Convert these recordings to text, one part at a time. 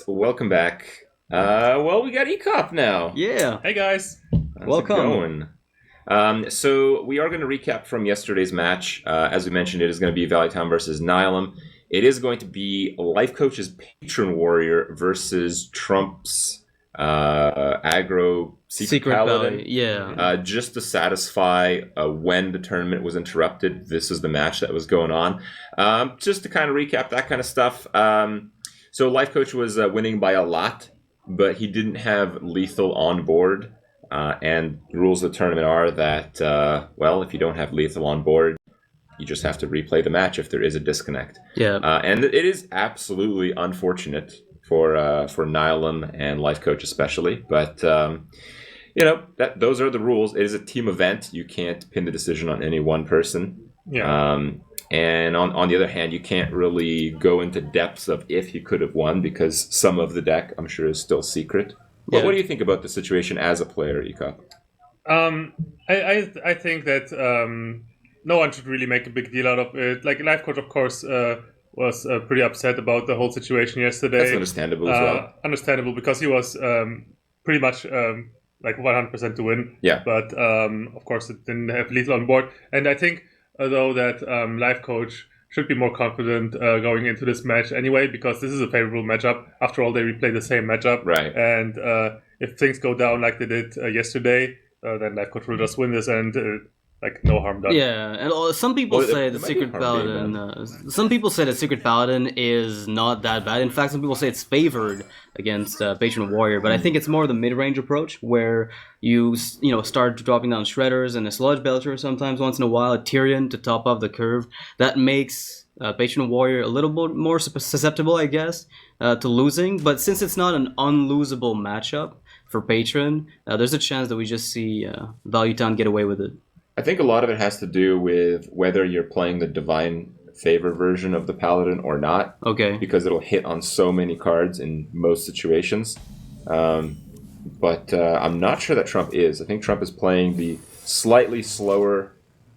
Welcome back. We got ECOP now. Yeah. Hey guys. How's Welcome. it going? So we are going to recap from yesterday's match. As we mentioned, it is going to be Valley Town versus Nihilum. It is going to be Life Coach's Patron Warrior versus Trump's aggro Secret Paladin. Valley. Yeah. Just to satisfy when the tournament was interrupted, this is the match that was going on. Just to kind of recap that kind of stuff. So Life Coach was winning by a lot, but he didn't have lethal on board. And the rules of the tournament are that, if you don't have lethal on board, you just have to replay the match if there is a disconnect. Yeah. And it is absolutely unfortunate for Nihilum and Life Coach especially. But, those are the rules. It is a team event. You can't pin the decision on any one person. Yeah. And on the other hand, you can't really go into depths of if he could have won because some of the deck, I'm sure, is still secret. But Yeah. what do you think about the situation as a player, Ika? I think that no one should really make a big deal out of it. Like Life Coach, of course, was pretty upset about the whole situation yesterday. That's understandable as well. Understandable because he was pretty much like 100% to win. Yeah. But of course, it didn't have lethal on board. And I think though that Life Coach should be more confident going into this match anyway, because this is a favorable matchup. After all, they replay the same matchup. Right. And if things go down like they did yesterday, then Life Coach will just win this and no harm done. Yeah, and some people say the might be Secret harm Paladin. Some people say the Secret Paladin is not that bad. In fact, some people say it's favored against Patron Warrior. But I think it's more the mid-range approach, where you start dropping down Shredders and a Sludge Belcher sometimes once in a while, a Tyrion to top off the curve. That makes Patron Warrior a little bit more susceptible, I guess, to losing. But since it's not an unlosable matchup for Patron, there's a chance that we just see Value Town get away with it. I think a lot of it has to do with whether you're playing the Divine Favor version of the Paladin or not. Okay. Because it'll hit on so many cards in most situations. But I'm not sure that Trump is. I think Trump is playing the slightly slower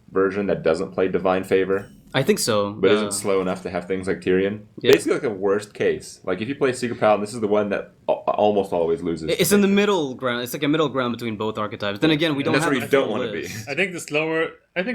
version that doesn't play Divine Favor. I think so. But isn't slow enough to have things like Tyrion. Yeah. Basically like a worst case. Like if you play Secret Paladin, this is the one that almost always loses. It's in the middle ground. It's like a middle ground between both archetypes. Then again, we don't that's have where you a don't full want to be. list. I think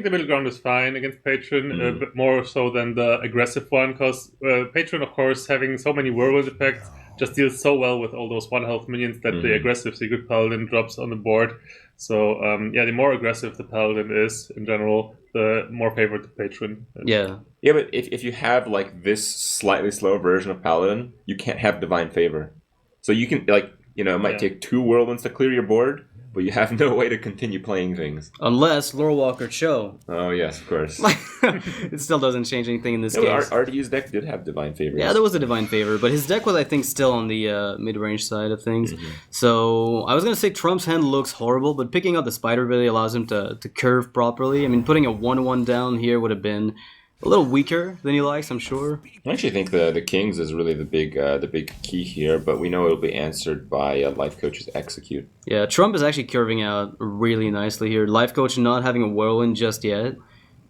the middle ground is fine against Patron, but more so than the aggressive one, because Patron, of course, having so many whirlwind effects, just deals so well with all those 1 health minions that the aggressive Secret Paladin drops on the board. So, the more aggressive the Paladin is, in general, the more favored the Patron is. Yeah. Yeah, but if you have like this slightly slower version of Paladin, you can't have Divine Favor. So you can it might take 2 whirlwinds to clear your board, but you have no way to continue playing things. Unless Lorewalker Cho. Oh yes, of course. It still doesn't change anything in this No, case. RDU's deck did have Divine Favor. Yeah, there was a Divine Favor, but his deck was, I think, still on the mid-range side of things. So I was going to say Trump's hand looks horrible, but picking up the Spider really allows him to curve properly. I mean, putting a 1-1 down here would have been a little weaker than he likes, I'm sure. I actually think the Kings is really the big key here, but we know it'll be answered by Life Coach's Execute. Yeah, Trump is actually curving out really nicely here. Life Coach not having a Whirlwind just yet.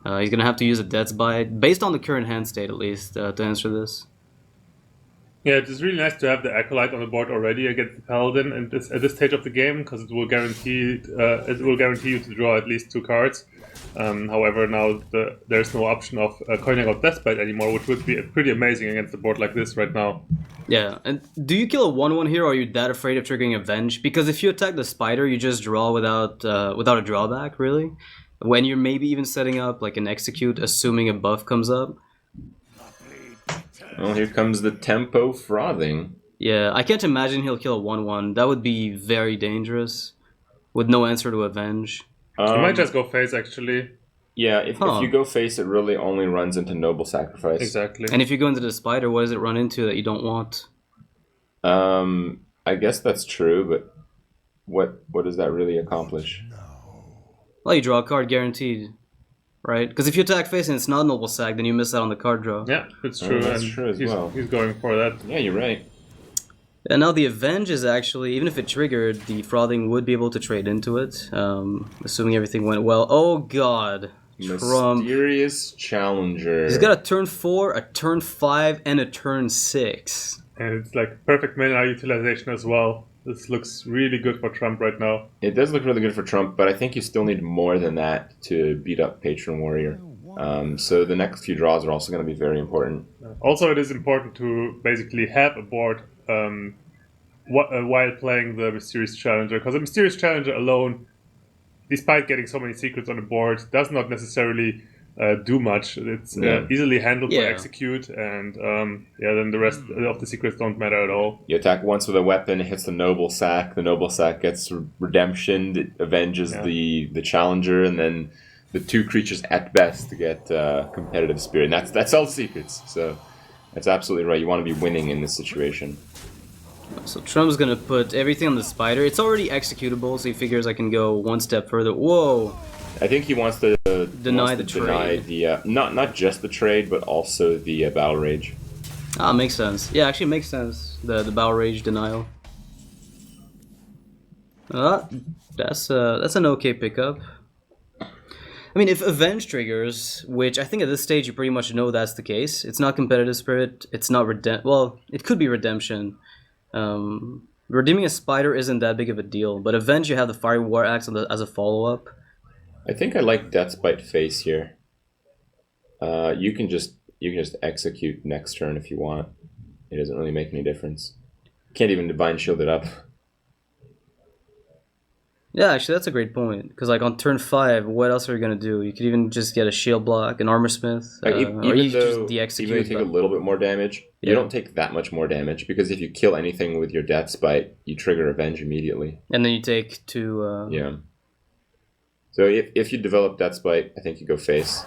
He's going to have to use a Death's Bite, based on the current hand state at least, to answer this. Yeah, it is really nice to have the Acolyte on the board already against the Paladin at this stage of the game, because it will guarantee you to draw at least 2 cards. However, now there's no option of coining out Deathbite anymore, which would be pretty amazing against a board like this right now. Yeah, and do you kill a 1-1 here, or are you that afraid of triggering Avenge? Because if you attack the Spider, you just draw without a drawback, really. When you're maybe even setting up like an Execute, assuming a buff comes up. Well, here comes the Tempo Frothing. Yeah, I can't imagine he'll kill a 1-1. That would be very dangerous, with no answer to Avenge. You might just go face, actually. Yeah, if you go face, it really only runs into Noble Sacrifice. Exactly. And if you go into the Spider, what does it run into that you don't want? I guess that's true, but what does that really accomplish? Well, you draw a card guaranteed, right? Because if you attack face and it's not Noble Sac, then you miss out on the card draw. Yeah, it's true. that's and true as well. He's going for that. Yeah, you're right. And now the Avenge is actually, even if it triggered, the Frothing would be able to trade into it, assuming everything went well. Oh god, Trump. Mysterious Challenger. He's got a turn 4, a turn 5, and a turn 6. And it's like perfect mana utilization as well. This looks really good for Trump right now. It does look really good for Trump, but I think you still need more than that to beat up Patron Warrior. So the next few draws are also going to be very important. Also, it is important to basically have a board while playing the Mysterious Challenger, because the Mysterious Challenger alone, despite getting so many secrets on the board, does not necessarily do much. It's easily handled by execute, and then the rest of the secrets don't matter at all. You attack once with a weapon, it hits the Noble Sack. The Noble Sack gets redemption, it avenges the Challenger, and then the 2 creatures at best to get competitive spirit. And that's all secrets. So that's absolutely right. You want to be winning in this situation. So Trump's gonna put everything on the spider. It's already executable, so he figures I can go one step further. Whoa! I think he wants to deny the trade. Not just the trade, but also the Battle Rage. Ah, makes sense. Yeah, actually makes sense. The Battle Rage denial. That's an okay pickup. I mean, if Avenge triggers, which I think at this stage you pretty much know that's the case. It's not competitive spirit. It's not well, it could be redemption. Redeeming a spider isn't that big of a deal, but Avenge you have the Fiery War Axe as a follow-up. I think I like Deathbite Face here. You can just execute next turn if you want. It doesn't really make any difference. Can't even Divine Shield it up. Yeah, actually that's a great point. Because like on turn 5, what else are you gonna do? You could even just get a shield block, an armor smith, or you just de-execute. Even if you take a little bit more damage, you don't take that much more damage, because if you kill anything with your Deathbite, you trigger Avenge immediately. And then you take 2... Yeah. So if you develop Deathbite, I think you go face.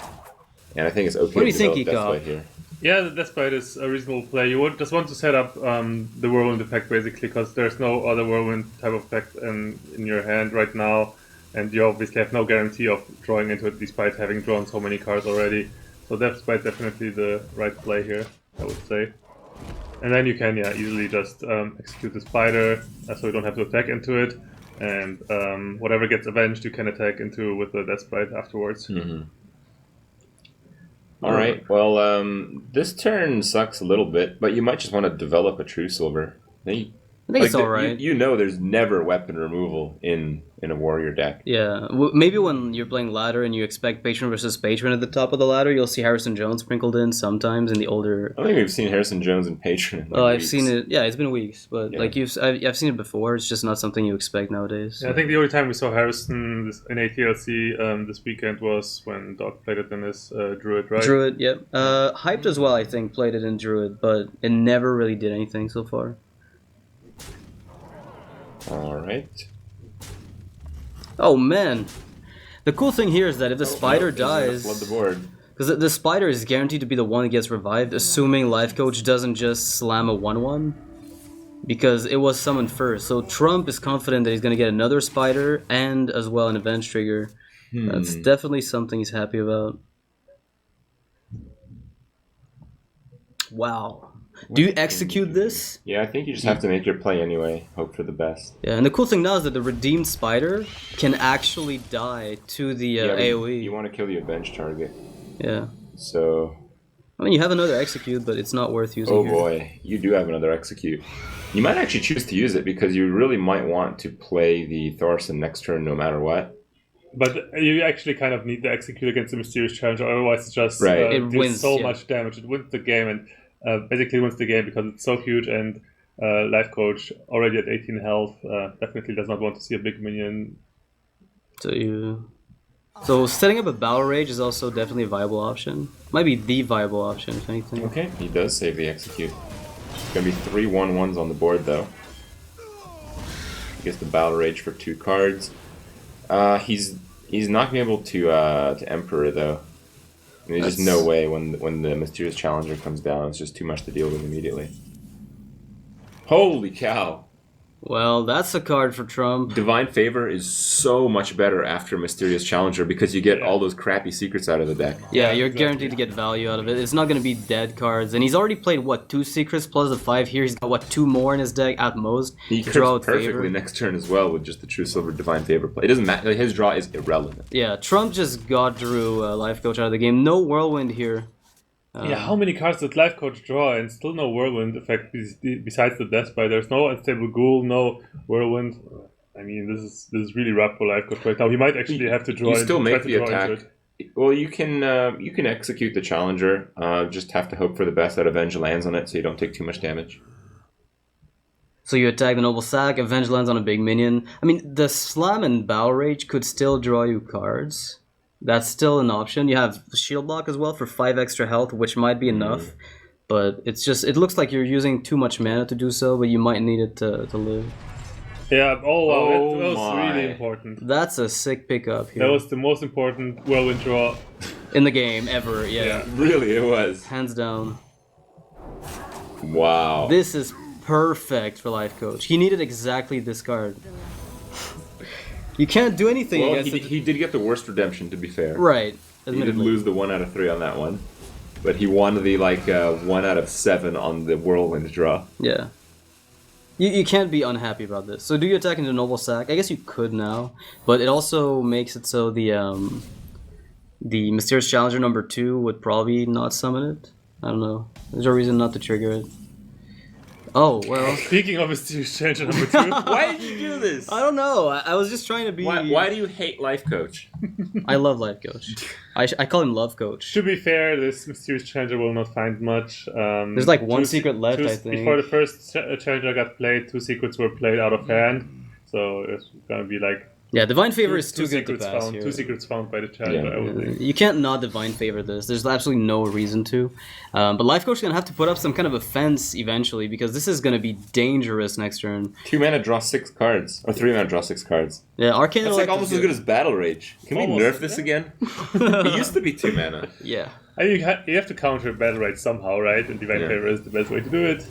And I think it's okay to develop Deathbite here. Yeah, the Deathbite is a reasonable play. You would just want to set up the Whirlwind effect, basically, because there's no other Whirlwind type of effect in your hand right now, and you obviously have no guarantee of drawing into it despite having drawn so many cards already. So Deathbite definitely the right play here, I would say. And then you can easily just execute the spider, so you don't have to attack into it, and whatever gets avenged you can attack into with the Deathbite afterwards. Mm-hmm. All right. Well, this turn sucks a little bit, but you might just want to develop a True Silver. I think it's all right. You know, there's never weapon removal in a warrior deck. Yeah, maybe when you're playing ladder and you expect patron versus patron at the top of the ladder, you'll see Harrison Jones sprinkled in sometimes in the older. I think we've seen Harrison Jones and patron. In I've weeks. seen it. Yeah, it's been weeks, but like I've seen it before. It's just not something you expect nowadays. Yeah, I think the only time we saw Harrison in ATLC this weekend was when Doc played it in his Druid, right? Druid, yep. Hyped as well, I think, played it in Druid, but it never really did anything so far. All right. Oh man, the cool thing here is that if the spider dies, flood the board. Because the spider is guaranteed to be the one that gets revived, assuming Life Coach doesn't just slam a 1/1, because it was summoned first. So Trump is confident that he's going to get another spider and as well an Avenge trigger. That's definitely something he's happy about. Wow. Do you execute this? Yeah, I think you just have to make your play anyway. Hope for the best. Yeah, and the cool thing now is that the redeemed spider can actually die to the AoE. You want to kill the Avenge target. Yeah. So... I mean, you have another execute, but it's not worth using. Oh boy, you do have another execute. You might actually choose to use it because you really might want to play the Thorson next turn no matter what. But you actually kind of need to execute against the Mysterious Challenger, otherwise it just it wins so much damage. It wins the game, and basically wins the game because it's so huge, and Life Coach, already at 18 health, definitely does not want to see a big minion. So setting up a Battle Rage is also definitely a viable option. Might be the viable option, if anything. Okay, he does save the execute. It's going to be 3 1/1s on the board, though. He gets the Battle Rage for 2 cards. He's not going to be able to Emperor, though. There's just no way when the Mysterious Challenger comes down. It's just too much to deal with immediately. Holy cow! Well, that's a card for Trump. Divine Favor is so much better after Mysterious Challenger because you get all those crappy secrets out of the deck. Yeah, you're guaranteed to get value out of it. It's not going to be dead cards. And he's already played, what, 2 secrets plus the 5 here? He's got, what, 2 more in his deck at most? He draws perfectly next turn as well with just the True Silver Divine Favor play. It doesn't matter. His draw is irrelevant. Yeah, Trump just got Drew Life Coach out of the game. No Whirlwind here. Yeah, how many cards did Life Coach draw and still no Whirlwind effect besides the Death Spy? There's no Unstable Ghoul, no Whirlwind. I mean, this is really rough for Life Coach right now. He might actually have to draw. You still make the into attack. it. Well, you can execute the Challenger. Just have to hope for the best that Avenge lands on it, so you don't take too much damage. So you attack the Noble Sack, Avenge lands on a big minion. I mean, the Slam and Battle Rage could still draw you cards. That's still an option. You have Shield Block as well for 5 extra health, which might be enough. But it's just, it looks like you're using too much mana to do so, but you might need it to live. Yeah, oh wow, that was my. really important. That's a sick pickup here. That was the most important Whirlwind draw. In the game, ever, yeah. Really, it was. Hands down. Wow. This is perfect for Life Coach. He needed exactly this card. You can't do anything Well, against he did get the worst redemption, to be fair. Right. He did Admittedly. lose the 1 out of 3 on that one. But he won the 1 out of 7 on the Whirlwind draw. Yeah. You can't be unhappy about this. So do you attack into Noble Sack? I guess you could now, but it also makes it so the Mysterious Challenger number 2 would probably not summon it. I don't know. There's a reason not to trigger it. Oh, well. Speaking of Mysterious Challenger number 2. Why did you do this? I don't know. I was just trying to be... Why do you hate Life Coach? I love Life Coach. I call him Love Coach. To be fair, this Mysterious Challenger will not find much. There's like one secret left, I think. Before the first Challenger got played, 2 secrets were played out of hand. So it's gonna be like... Yeah, Divine Favor is too good to secrets pass found, here. 2 secrets found by the Challenger, I would think. You can't not Divine Favor this. There's absolutely no reason to. But Life Coach is going to have to put up some kind of offense eventually, because this is going to be dangerous next turn. 2 mana, draw 6 cards. Or 3 mana, draw 6 cards. Yeah, Arcane That's like almost as good as Battle Rage. Can we Almost, nerf this yeah. again? It used to be 2 mana. Yeah. I mean, you have to counter Battle Rage somehow, right? And Divine Favor is the best way to do it.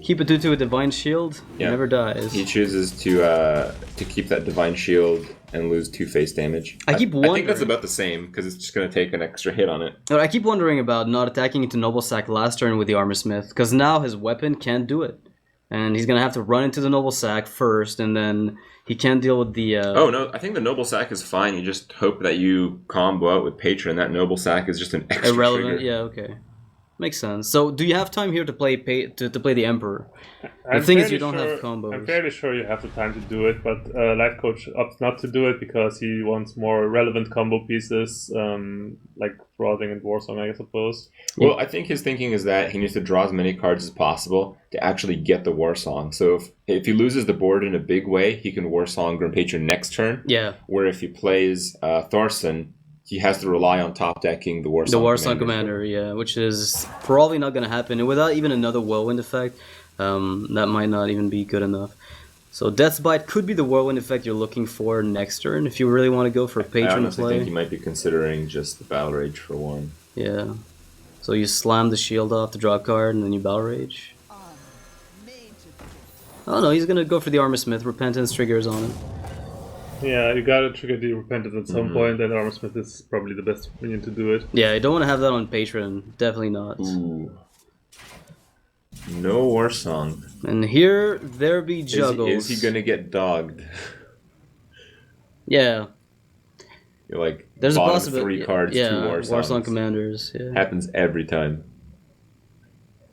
Keep a 2/2 with Divine Shield. Yeah. Never dies. He chooses to keep that Divine Shield and lose 2 face damage. I keep I think wondering- that's about the same, because it's just going to take an extra hit on it. But I keep wondering about not attacking into Noble Sack last turn with the Armor Smith, because now his weapon can't do it. And he's going to have to run into the Noble Sack first, and then he can't deal with the... Oh, no, I think the Noble Sack is fine. You just hope that you combo out with Patron. That Noble Sack is just an extra irrelevant. trigger. Yeah, okay. Makes sense. So, do you have time here to play to play the Emperor? I'm thing is fairly you don't have combos. I'm fairly sure you have the time to do it, but Life Coach opts not to do it because he wants more relevant combo pieces, like Frothing and Warsong, I suppose. Well, I think his thinking is that he needs to draw as many cards as possible to actually get the Warsong. So if he loses the board in a big way, he can Warsong Grim Patron next turn. Yeah. Where if he plays Thorson, he has to rely on top decking the Warsong The Warsong Commander, yeah, which is probably not going to happen. And without even another Whirlwind effect, that might not even be good enough. So Death's Bite could be the Whirlwind effect you're looking for next turn if you really want to go for I Patron honestly play. think he might be considering just the Battle Rage for 1. Yeah. So you slam the shield off to draw a card, and then you Battle Rage. Oh no, he's going to go for the Armor Smith. Repentance triggers on it. Yeah, you gotta trigger the Repentance at some point, and Armor Smith is probably the best minion to do it. Yeah, you don't want to have that on Patron. Definitely not. Ooh. No Warsong. And here, there be juggles. Is he going to get dogged? Yeah. You're like, There's a bottom possibility. 3 cards, yeah, 2 Warsongs. Warsong Commanders. Yeah. Happens every time.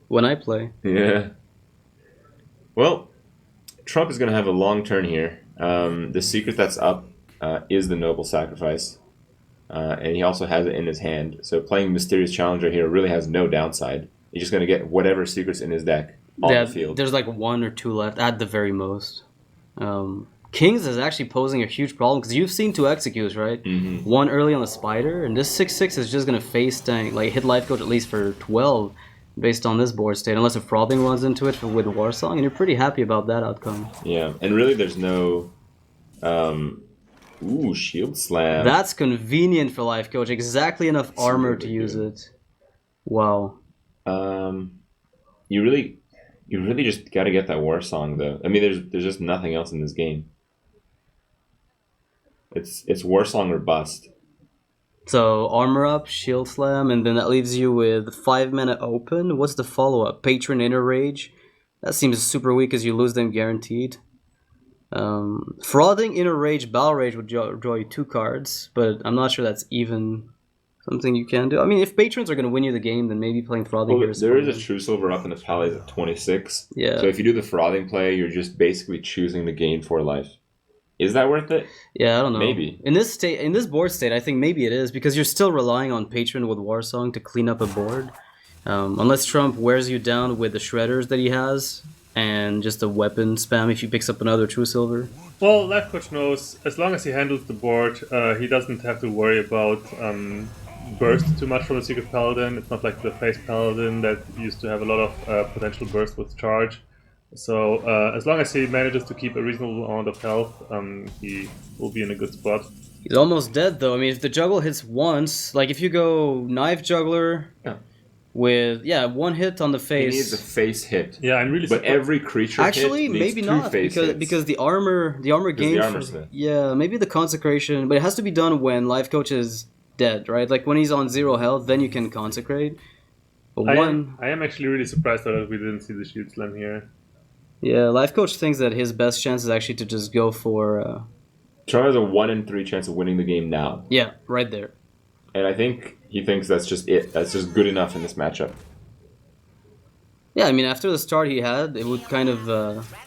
When I play. Yeah. Well, Trump is going to have a long turn here. The secret that's up is the Noble Sacrifice. And he also has it in his hand. So playing Mysterious Challenger here really has no downside. He's just going to get whatever secrets in his deck on the field. There's like 1 or 2 left at the very most. Kings is actually posing a huge problem because you've seen 2 executes, right? Mm-hmm. 1 early on the Spider, and this 6/6 is just going to face tank, like hit Life Coach at least for 12 based on this board state, unless a Frothing runs into it with Warsong, and you're pretty happy about that outcome. Yeah, and really there's no... Ooh, Shield Slam. That's convenient for Life Coach. Exactly enough armor really to use good. it. Wow. You really just got to get that Warsong though. I mean, there's just nothing else in this game. It's Warsong or bust. So armor up, shield slam, and then that leaves you with 5 mana open. What's the follow up? Patron Inner Rage. That seems super weak because you lose them guaranteed. Frothing Inner Rage, Battle Rage would draw you 2 cards, but I'm not sure that's even something you can do. I mean, if patrons are going to win you the game, then maybe playing Frothing here is there is fine. a True Silver up in the Pallies at 26. Yeah. So if you do the Frothing play, you're just basically choosing to gain 4 life. Is that worth it? Yeah, I don't know. Maybe. In this board state, I think maybe it is, because you're still relying on Patron with Warsong to clean up a board. Unless Trump wears you down with the Shredders that he has, and just a weapon spam if he picks up another True Silver. Well, Life Coach knows as long as he handles the board, he doesn't have to worry about burst too much from the Secret Paladin. It's not like the Face Paladin that used to have a lot of potential burst with charge. So as long as he manages to keep a reasonable amount of health, he will be in a good spot. He's almost dead though. I mean, if the juggle hits once, like if you go Knife Juggler with one hit on the face, He needs a face hit. Yeah, I'm really But surprised. every creature actually hit needs maybe 2 not face hits. because the armor gain. the Armorsmith. Yeah, maybe the consecration, but it has to be done when Life Coach is dead, right? Like when he's on 0 health, then you can consecrate. But I am actually really surprised that we didn't see the Shield Slam here. Yeah, Life Coach thinks that his best chance is actually to just go for... Trump has a 1 in 3 chance of winning the game now. Yeah, right there. And I think he thinks that's just it. That's just good enough in this matchup. Yeah, I mean, after the start he had, it would kind of...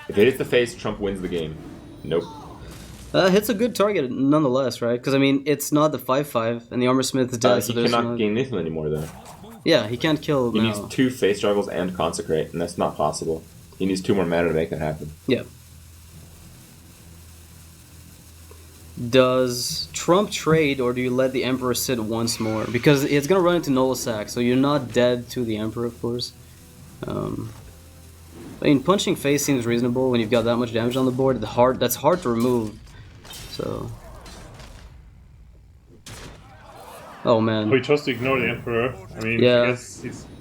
If it hits the face, Trump wins the game. Nope. hits a good target nonetheless, right? Because, I mean, it's not the 5-5, and the Armorsmith is dead, so He there's cannot no... gain Nihilum anymore, though. Yeah, he can't kill He now. needs 2 face juggles and consecrate, and that's not possible. He needs 2 more mana to make that happen. Yeah. Does Trump trade, or do you let the Emperor sit once more? Because it's going to run into Nolasac, so you're not dead to the Emperor, of course. I mean, punching face seems reasonable when you've got that much damage on the board. That's hard to remove. So... Oh, man. Oh, he chose to ignore the Emperor. I mean, Yeah.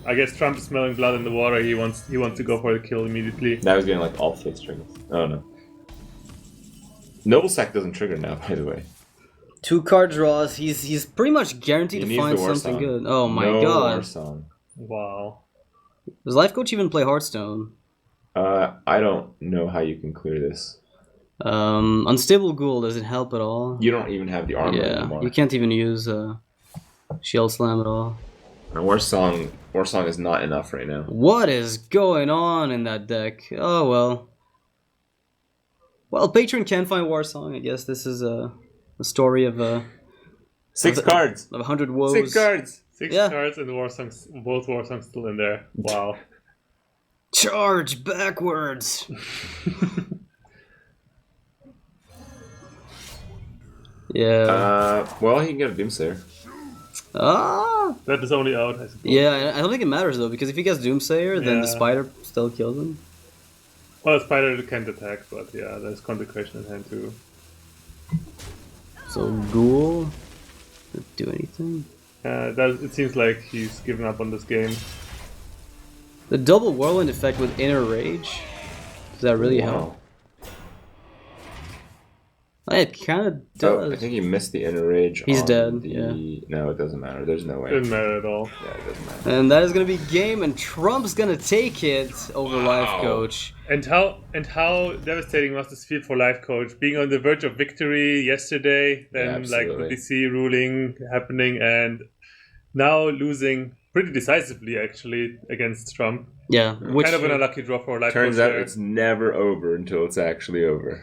I guess Trump is smelling blood in the water. He wants to go for the kill immediately. Now he's getting like all face triggers. Oh no. Noble Sack doesn't trigger now, by the way. 2 card draws. He's pretty much guaranteed He to needs find the War something Song. good. Oh my no god. War Song. Wow. Does Life Coach even play Hearthstone? I don't know how you can clear this. Unstable Ghoul, does it help at all? You don't even have the armor Yeah, anymore. you can't even use Shield Slam at all. And War Song is not enough right now. What is going on in that deck? Oh well. Well, Patron can find Warsong. I guess this is a story of 6 cards. of 100 woes. 6 cards. 6 Yeah. cards and both war songs still in there. Wow. Charge backwards. Yeah. Well, he can get a Doomsayer. That is only out, I suppose. Yeah, I don't think it matters though, because if he gets Doomsayer, then the Yeah. spider still kills him. Well, Spider can't attack, but yeah, there's Consecration in hand too. So Ghoul doesn't do anything. It seems like he's given up on this game. The double whirlwind effect with Inner Rage, does that really help? It kind of Oh, I does. think he missed the Inner Rage. He's on dead, the- yeah. No, it doesn't matter. There's no way. Didn't matter at all. Yeah, it doesn't matter. And that is going to be game, and Trump's going to take it over Life Coach. And how devastating was this feel for Life Coach? Being on the verge of victory yesterday, Yeah, then like the absolutely. DC ruling happening, and now losing pretty decisively actually against Trump. Yeah, which Kind of an unlucky draw for Life Turns Coach out there. it's never over until it's actually over.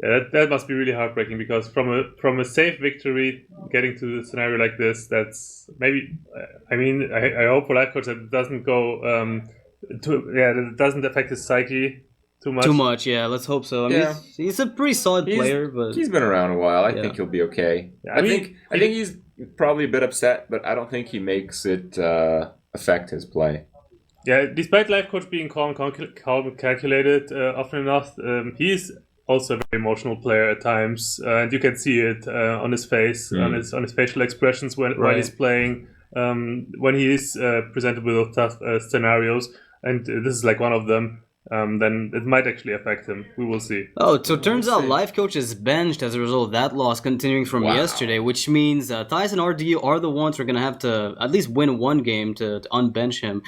Yeah, that must be really heartbreaking, because from a safe victory, getting to the scenario like this, that's maybe. I mean, I hope for Life Coach that it doesn't go. That it doesn't affect his psyche too much. too much. Yeah, let's hope so. I mean, Yeah. he's a pretty solid player, but He's been around a while. I Yeah. think he'll be okay. Yeah, I think he's probably a bit upset, but I don't think he makes it affect his play. Yeah, despite Life Coach being calm and calculated, often enough, he's also a very emotional player at times, and you can see it on his face, on his facial expressions while Right. he's playing, when he is presented with tough scenarios, and this is like one of them. Then it might actually affect him. We will see. oh, so it turns We'll out see. Life Coach is benched as a result of that loss continuing from Wow. yesterday, which means Thais and RD are the ones who are going to have to at least win one game to unbench him.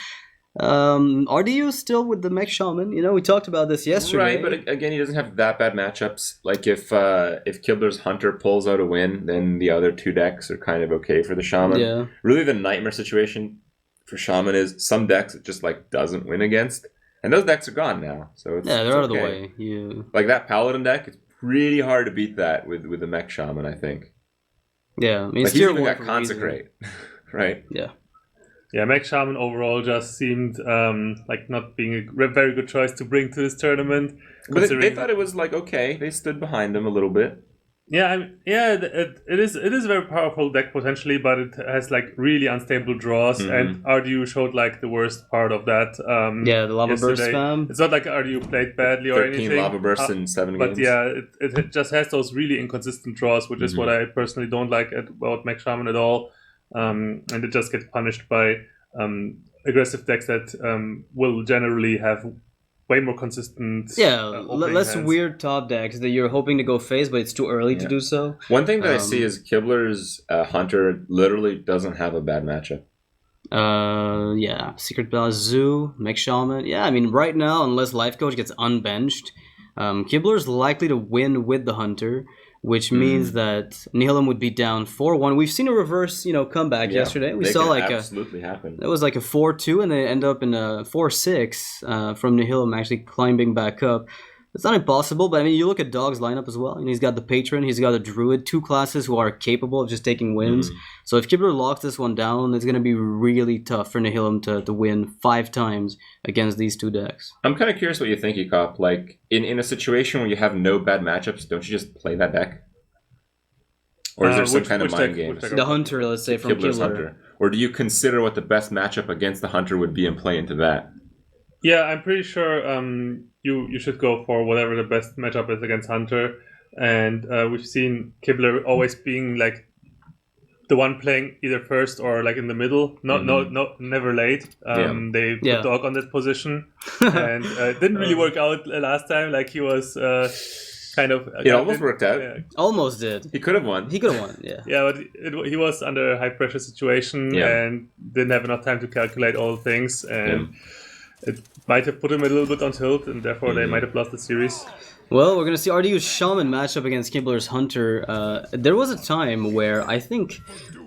RDU still with the Mech Shaman. You know, we talked about this yesterday. Right, but again, he doesn't have that bad matchups. Like if Kibler's Hunter pulls out a win, then the other two decks are kind of okay for the Shaman. Yeah. Really, the nightmare situation for Shaman is some decks it just like doesn't win against, and those decks are gone now. So it's, they're it's out of the okay. way. Yeah. Like that Paladin deck, it's pretty hard to beat that with the Mech Shaman. I think. Yeah, I mean, Like it's he's tier even one got for a reason. Consecrate, right? Yeah. Yeah, Mech Shaman overall just seemed like not being a very good choice to bring to this tournament. But they thought it was like okay. They stood behind him a little bit. Yeah, it is a very powerful deck potentially, but it has like really unstable draws, and RDU showed like the worst part of that. The Lava Burst yesterday. spam. It's not like RDU played badly or 13 anything. lava bursts in 7 But games. yeah, it just has those really inconsistent draws, which is what I personally don't like about Mech Shaman at all. And it just gets punished by aggressive decks that will generally have way more consistent. Less hands. weird top decks that you're hoping to go face, but it's too early to do so. One thing that I see is Kibler's Hunter literally doesn't have a bad matchup. Secret Blast Zoo, Mech Shaman. Yeah, I mean, right now, unless Life Coach gets unbenched, Kibler's likely to win with the Hunter, which means that Nihilum would be down 4-1. We've seen a reverse, comeback yesterday. We saw like absolutely happen. It was like a 4-2, and they end up in a 4-6 from Nihilum actually climbing back up. It's not impossible, but I mean, you look at Dog's lineup as well. He's got the Patron, he's got the Druid, two classes who are capable of just taking wins. So if Kibler locks this one down, it's going to be really tough for Nihilum to win 5 times against these two decks. I'm kind of curious what you think, Ecop. Like, in a situation where you have no bad matchups, don't you just play that deck? Or is there some kind of mind game? The Hunter, let's say, from Kibler's Kibler. Hunter. Or do you consider what the best matchup against the Hunter would be and play into that? Yeah, I'm pretty sure you should go for whatever the best matchup is against Hunter. And we've seen Kibler always being like the one playing either first or like in the middle, never late. They put Dog on that position, and it didn't really work out last time. Like he was kind of. It almost worked out. Almost did. He could have won. Yeah. Yeah, but he was under a high pressure situation and didn't have enough time to calculate all the things, and it might have put him a little bit on tilt, and therefore they might have lost the series. Well, we're going to see RDU's Shaman match up against Kibler's Hunter. There was a time where I think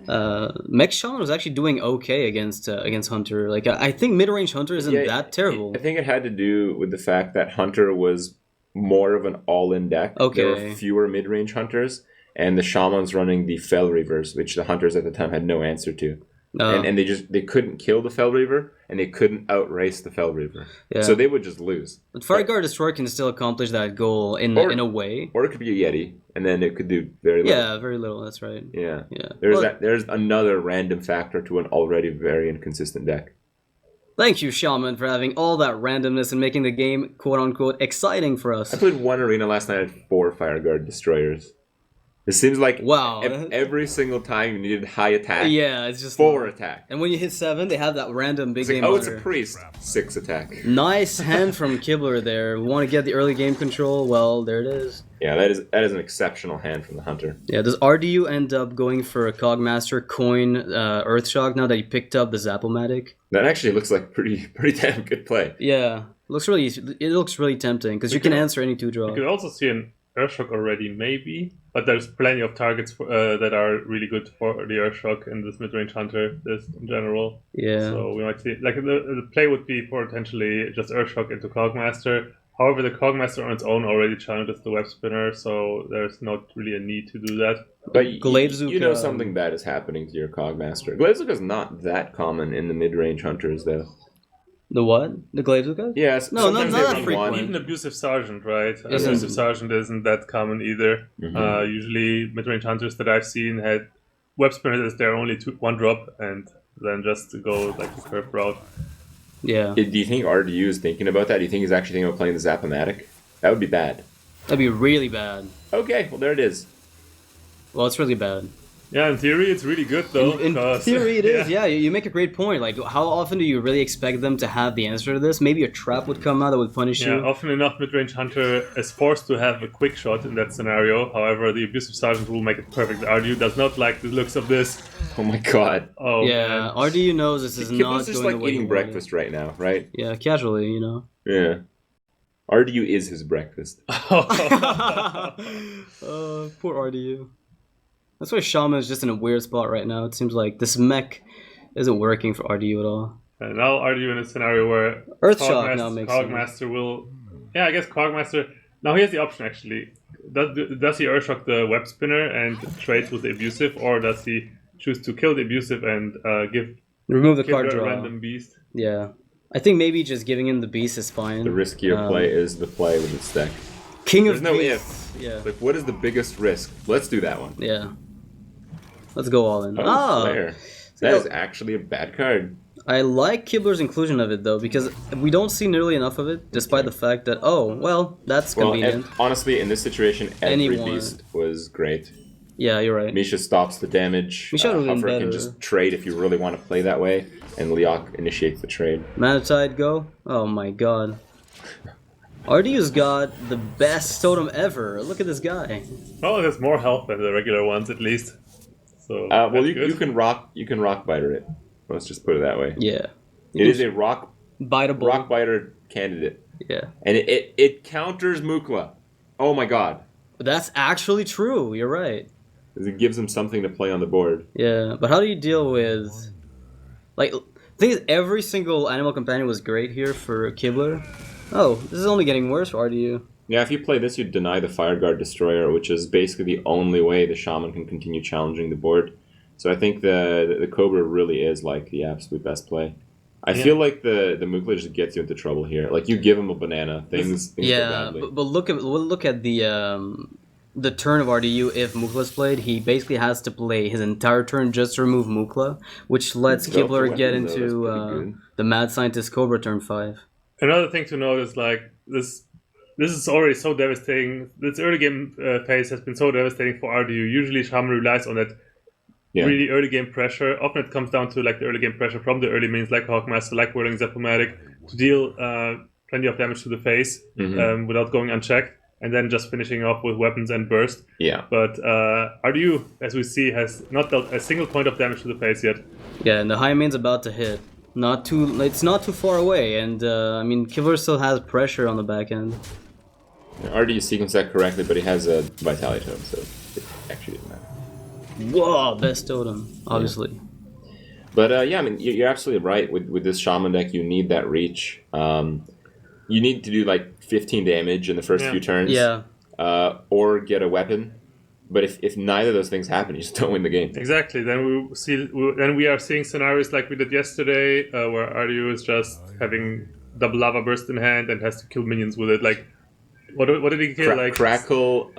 Mech Shaman was actually doing okay against Hunter. Like I think mid-range Hunter isn't that terrible. I think it had to do with the fact that Hunter was more of an all-in deck. Okay. There were fewer mid-range Hunters, and the Shaman's running the Fel Reavers, which the Hunters at the time had no answer to. And they couldn't kill the Fel Reaver, and they couldn't outrace the Fel Reaver. Yeah. So they would just lose. But Fireguard Destroyer can still accomplish that goal in a way. Or it could be a Yeti, and then it could do very little. Yeah, very little, that's right. Yeah. Yeah. There's another random factor to an already very inconsistent deck. Thank you, Shaman, for having all that randomness and making the game, quote-unquote, exciting for us. I played one arena last night at 4 Fireguard Destroyers. It seems like every single time you needed high attack. Yeah, it's just 4 attack. And when you hit 7, they have that random big game. It's a priest. 6 attack. Nice hand from Kibler there. We want to get the early game control. Well, there it is. Yeah, that is an exceptional hand from the Hunter. Yeah, does RDU end up going for a Cogmaster coin Earthshock now that he picked up the Zapomatic? That actually looks like pretty damn good play. Yeah, it looks really tempting because you can answer any 2 draw. You could also see an Earthshock already, maybe, but there's plenty of targets that are really good for the Earthshock in this mid-range Hunter list in general. Yeah. So we might see, like, the play would be potentially just Earthshock into Cogmaster. However, the Cogmaster on its own already challenges the Web Spinner, so there's not really a need to do that. But you know something bad is happening to your Cogmaster. Gladezuka is not that common in the mid-range Hunters, though. The what? The Gladezuka? Yes. No, not that frequent. Even Abusive Sergeant, right? Abusive Sergeant isn't that common either. Usually, mid-range Hunters that I've seen had Web Spinner as their only 1 drop, and then just go like the curve route. Yeah. Do you think RDU is thinking about that? Do you think he's actually thinking about playing the Zapomatic? That would be bad. That'd be really bad. Okay, well there it is. Well, it's really bad. Yeah, in theory, it's really good though. In 'cause- theory, it is. Yeah, you make a great point. Like, how often do you really expect them to have the answer to this? Maybe a trap would come out that would punish Yeah, you. often enough, mid-range hunter is forced to have a quick shot in that scenario. However, the abusive sergeant will make it perfect. RDU does not like the looks of this. Oh my god. Oh Yeah, man. RDU knows this is not Kibler's just going like the way he eating wanted. breakfast right now, right? Yeah, casually, you know. Yeah. RDU is his breakfast. Poor RDU. That's why Shaman is just in a weird spot right now. It seems like this mech isn't working for RDU at all. And now RDU in a scenario where Earthshock now makes sense. Cogmaster will... Yeah, I guess Cogmaster... Now here's the option actually. Does he Earthshock the web spinner and trades with the abusive, or does he choose to kill the abusive and give Remove the Kibler card a draw. random beast? Yeah. I think maybe just giving him the beast is fine. The riskier play is the play with its deck. King There's of no Beasts. Yeah. Like, what is the biggest risk? Let's do that one. Yeah. Let's go all in. Oh, Flare. That is actually a bad card. I like Kibler's inclusion of it though, because we don't see nearly enough of it, despite the fact that, oh, well, that's convenient. Honestly, in this situation, every Anyone. beast was great. Yeah, you're right. Misha stops the damage. Misha would've been Huffer better. can just trade if you really want to play that way, and Liok initiates the trade. Manatide go? Oh my god. RDU's got the best totem ever. Look at this guy. Oh, it has more health than the regular ones at least. So Well, that's you good. can rock biter it. Let's just put it that way. Yeah. It is a rock Biteable. biter candidate, Yeah. and it counters Mukla. Oh my god! But that's actually true. You're right. 'Cause it gives him something to play on the board. Yeah. But how do you deal with... Like, the thing is, every single animal companion was great here for Kibler. Oh, this is only getting worse for RDU. Yeah, if you play this, you deny the Fireguard Destroyer, which is basically the only way the Shaman can continue challenging the board. So I think the Cobra really is like the absolute best play. I feel like the Mukla just gets you into trouble here. Like, you give him a banana, things go Yeah, badly. but look at the turn of RDU. If Mukla's played, he basically has to play his entire turn just to remove Mukla, which lets Go for Kibler get weapons, though, into that's pretty good. the Mad Scientist Cobra turn 5. Another thing to note is like this is already so devastating. This early game phase has been so devastating for RDU. Usually Shaman relies on that really early game pressure. Often it comes down to like the early game pressure from the early minions like Hawkmaster, like Whirling Zap-O-Matic, to deal plenty of damage to the face without going unchecked, and then just finishing off with weapons and burst. Yeah. But RDU, as we see, has not dealt a single point of damage to the face yet. Yeah, and the high main's about to hit. It's not too far away, and I mean Kibler still has pressure on the back end. RD sequenced that correctly, but he has a Vitality Totem, so it actually didn't matter. Whoa, best totem, obviously. But yeah, I mean, you're absolutely right. With this Shaman deck, you need that reach. You need to do like 15 damage in the first few turns. Yeah. Or get a weapon. But if neither of those things happen, you just don't win the game. Exactly. Then we are seeing scenarios like we did yesterday, where RDU is just having double lava burst in hand and has to kill minions with it. Like, what did he kill? Crackle,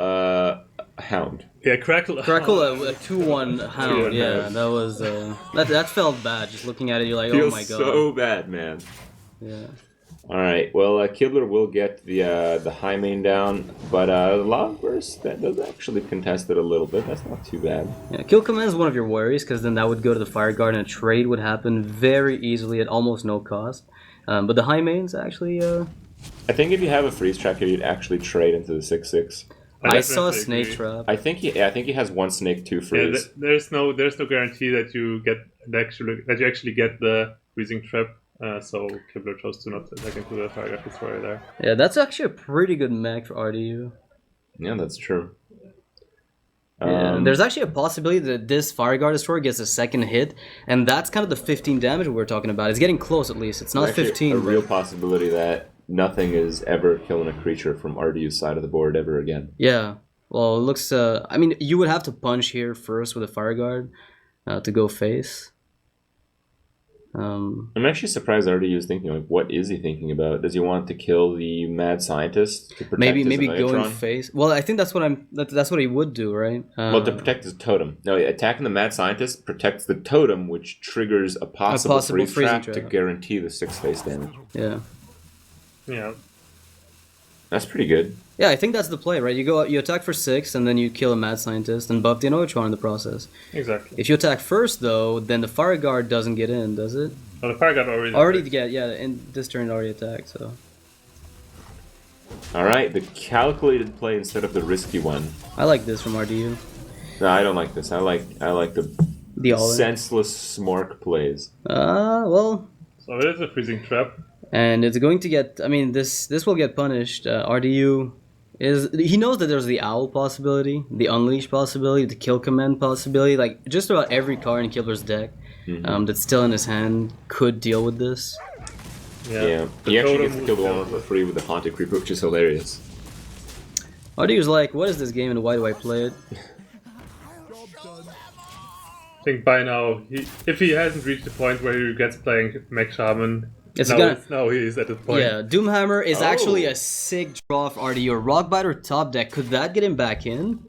Hound. Yeah, Crackle. A 2-1 hound. Yeah, that was that felt bad. Just looking at it, you're like, Feels oh my god. so bad, man. Yeah. All right. Well, Kibler will get the high main down, but Lava Burst that does actually contest it a little bit. That's not too bad. Yeah, kill command is one of your worries, because then that would go to the Fire Guard and a trade would happen very easily at almost no cost. But the high main's actually. I think if you have a freeze trap here, you'd actually trade into the 6/6. I saw a snake trap. I think he has one snake, 2 Yeah, freeze. there's no guarantee that you actually get the freezing trap. So Kibler chose to not attack into the Fire Guard Destroyer there. Yeah, that's actually a pretty good mech for RDU. Yeah, that's true. Yeah, and there's actually a possibility that this Fire Guard Destroyer gets a second hit, and that's kind of the 15 damage we were talking about. It's getting close at least. It's not Actually, 15. A but- real possibility that nothing is ever killing a creature from RDU's side of the board ever again. Yeah. Well, it looks. I mean, you would have to punch here first with a Fire Guard to go face. I'm actually surprised RDU is thinking, like, what is he thinking about? Does he want to kill the mad scientist to protect Maybe his going Anitron? face. Well, I think that's what that's what he would do, right? Well, to protect his totem. No, attacking the mad scientist protects the totem, which triggers a possible freeze freezing trap to trap. guarantee the 6 face damage. Yeah. Yeah. That's pretty good. Yeah, I think that's the play, right? You attack for 6, and then you kill a mad scientist and buff the Archon in the process. Exactly. If you attack first, though, then the Fire Guard doesn't get in, does it? Oh, the Fire Guard already. In this turn it already attacked, so. All right, the calculated play instead of the risky one. I like this from RDU. No, I don't like this. I like the all-in. senseless smork plays. Well, So it is a freezing trap. and it's going to get. I mean, this will get punished. RDU he knows that there's the owl possibility, the unleash possibility, the kill command possibility. Like just about every card in Kibler's deck that's still in his hand could deal with this. Yeah. He actually gets to kill the one for free with the Haunted Creeper, which is hilarious. RDU's like, what is this game and why do I play it? I think by now, if he hasn't reached the point where he regrets playing Mech Shaman, now he is at the point. Yeah, Doomhammer is actually a sick draw for RDU. A Rockbiter top deck, could that get him back in?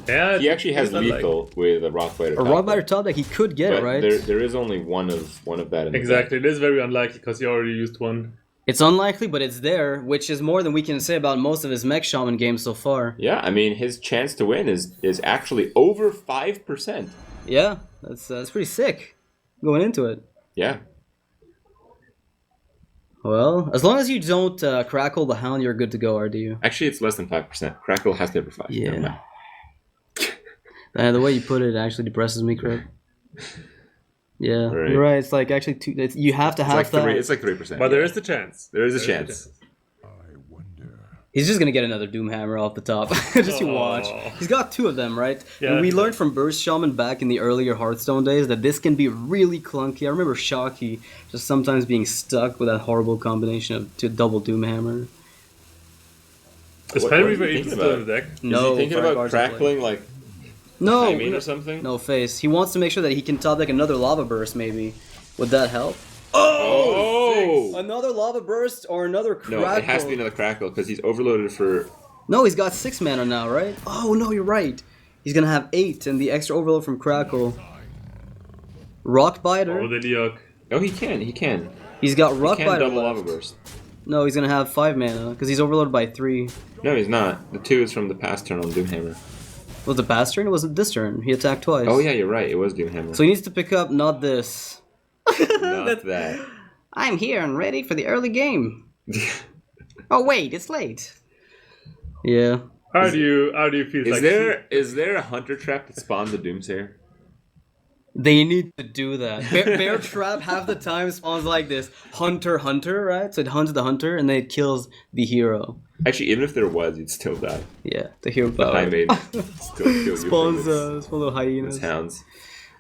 Yeah, He actually has lethal with a Rockbiter. A Rockbiter top deck, he could get it, right? There is only one of that in the exactly. It is very unlikely because he already used one. It's unlikely, but it's there, which is more than we can say about most of his Mech Shaman games so far. Yeah, I mean, his chance to win is actually over 5%. Yeah, that's pretty sick going into it. Yeah. Well, as long as you don't crackle the Hound, you're good to go, RDU. Actually, it's less than 5%. Crackle has to be 5. Yeah. Never mind. The way you put it actually depresses me, Craig. Yeah, Right. you're right. It's like actually you have to have that. It's like 3%. But there is the chance. There is a chance. He's just gonna get another Doomhammer off the top. Just you watch. He's got 2 of them, right? Yeah. And we learned from Burst Shaman back in the earlier Hearthstone days that this can be really clunky. I remember Shocky just sometimes being stuck with that horrible combination of double Doomhammer. Is What Fenrir are you even thinking still about? in the deck? No, Is he thinking Fire about Guards are crackling like No, timing or something? no face. He wants to make sure that he can top deck another Lava Burst, maybe. Would that help? Oh! Another Lava Burst or another Crackle? No, it has to be another crackle because he's overloaded for. No, he's got 6 mana now, right? Oh, no, you're right. He's gonna have 8 and the extra overload from Crackle. Rockbiter. Oh, the Leok. Oh, he can. He's got He Rockbiter can double left. lava burst. No, he's gonna have 5 mana because he's overloaded by 3. No, he's not. The 2 is from the past turn on Doomhammer. Was it past turn? It wasn't this turn. He attacked twice. Oh yeah, you're right. It was Doomhammer. So he needs to pick up not this. Not that. I'm here and ready for the early game. Oh wait, it's late. Yeah. How do you feel like Is there a hunter trap that spawns a Doomsayer? They need to do that. Bear Trap half the time spawns like this. Hunter, right? So it hunts the hunter and then it kills the hero. Actually, even if there was, you'd still die. Yeah, the hero The power. high maid still kill you. Spawns from small little hyenas. its hounds.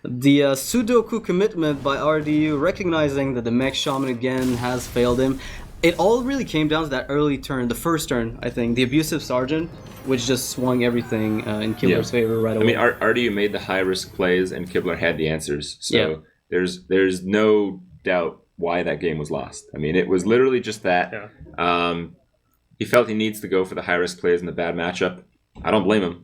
The Sudoku commitment by RDU, recognizing that the Mech Shaman again has failed him. It all really came down to that early turn, the first turn, I think, the Abusive Sergeant, which just swung everything in Kibler's favor right away. I mean, RDU made the high risk plays, and Kibler had the answers. So Yeah. there's no doubt why that game was lost. I mean, it was literally just that. Yeah. He felt he needs to go for the high risk plays in the bad matchup. I don't blame him.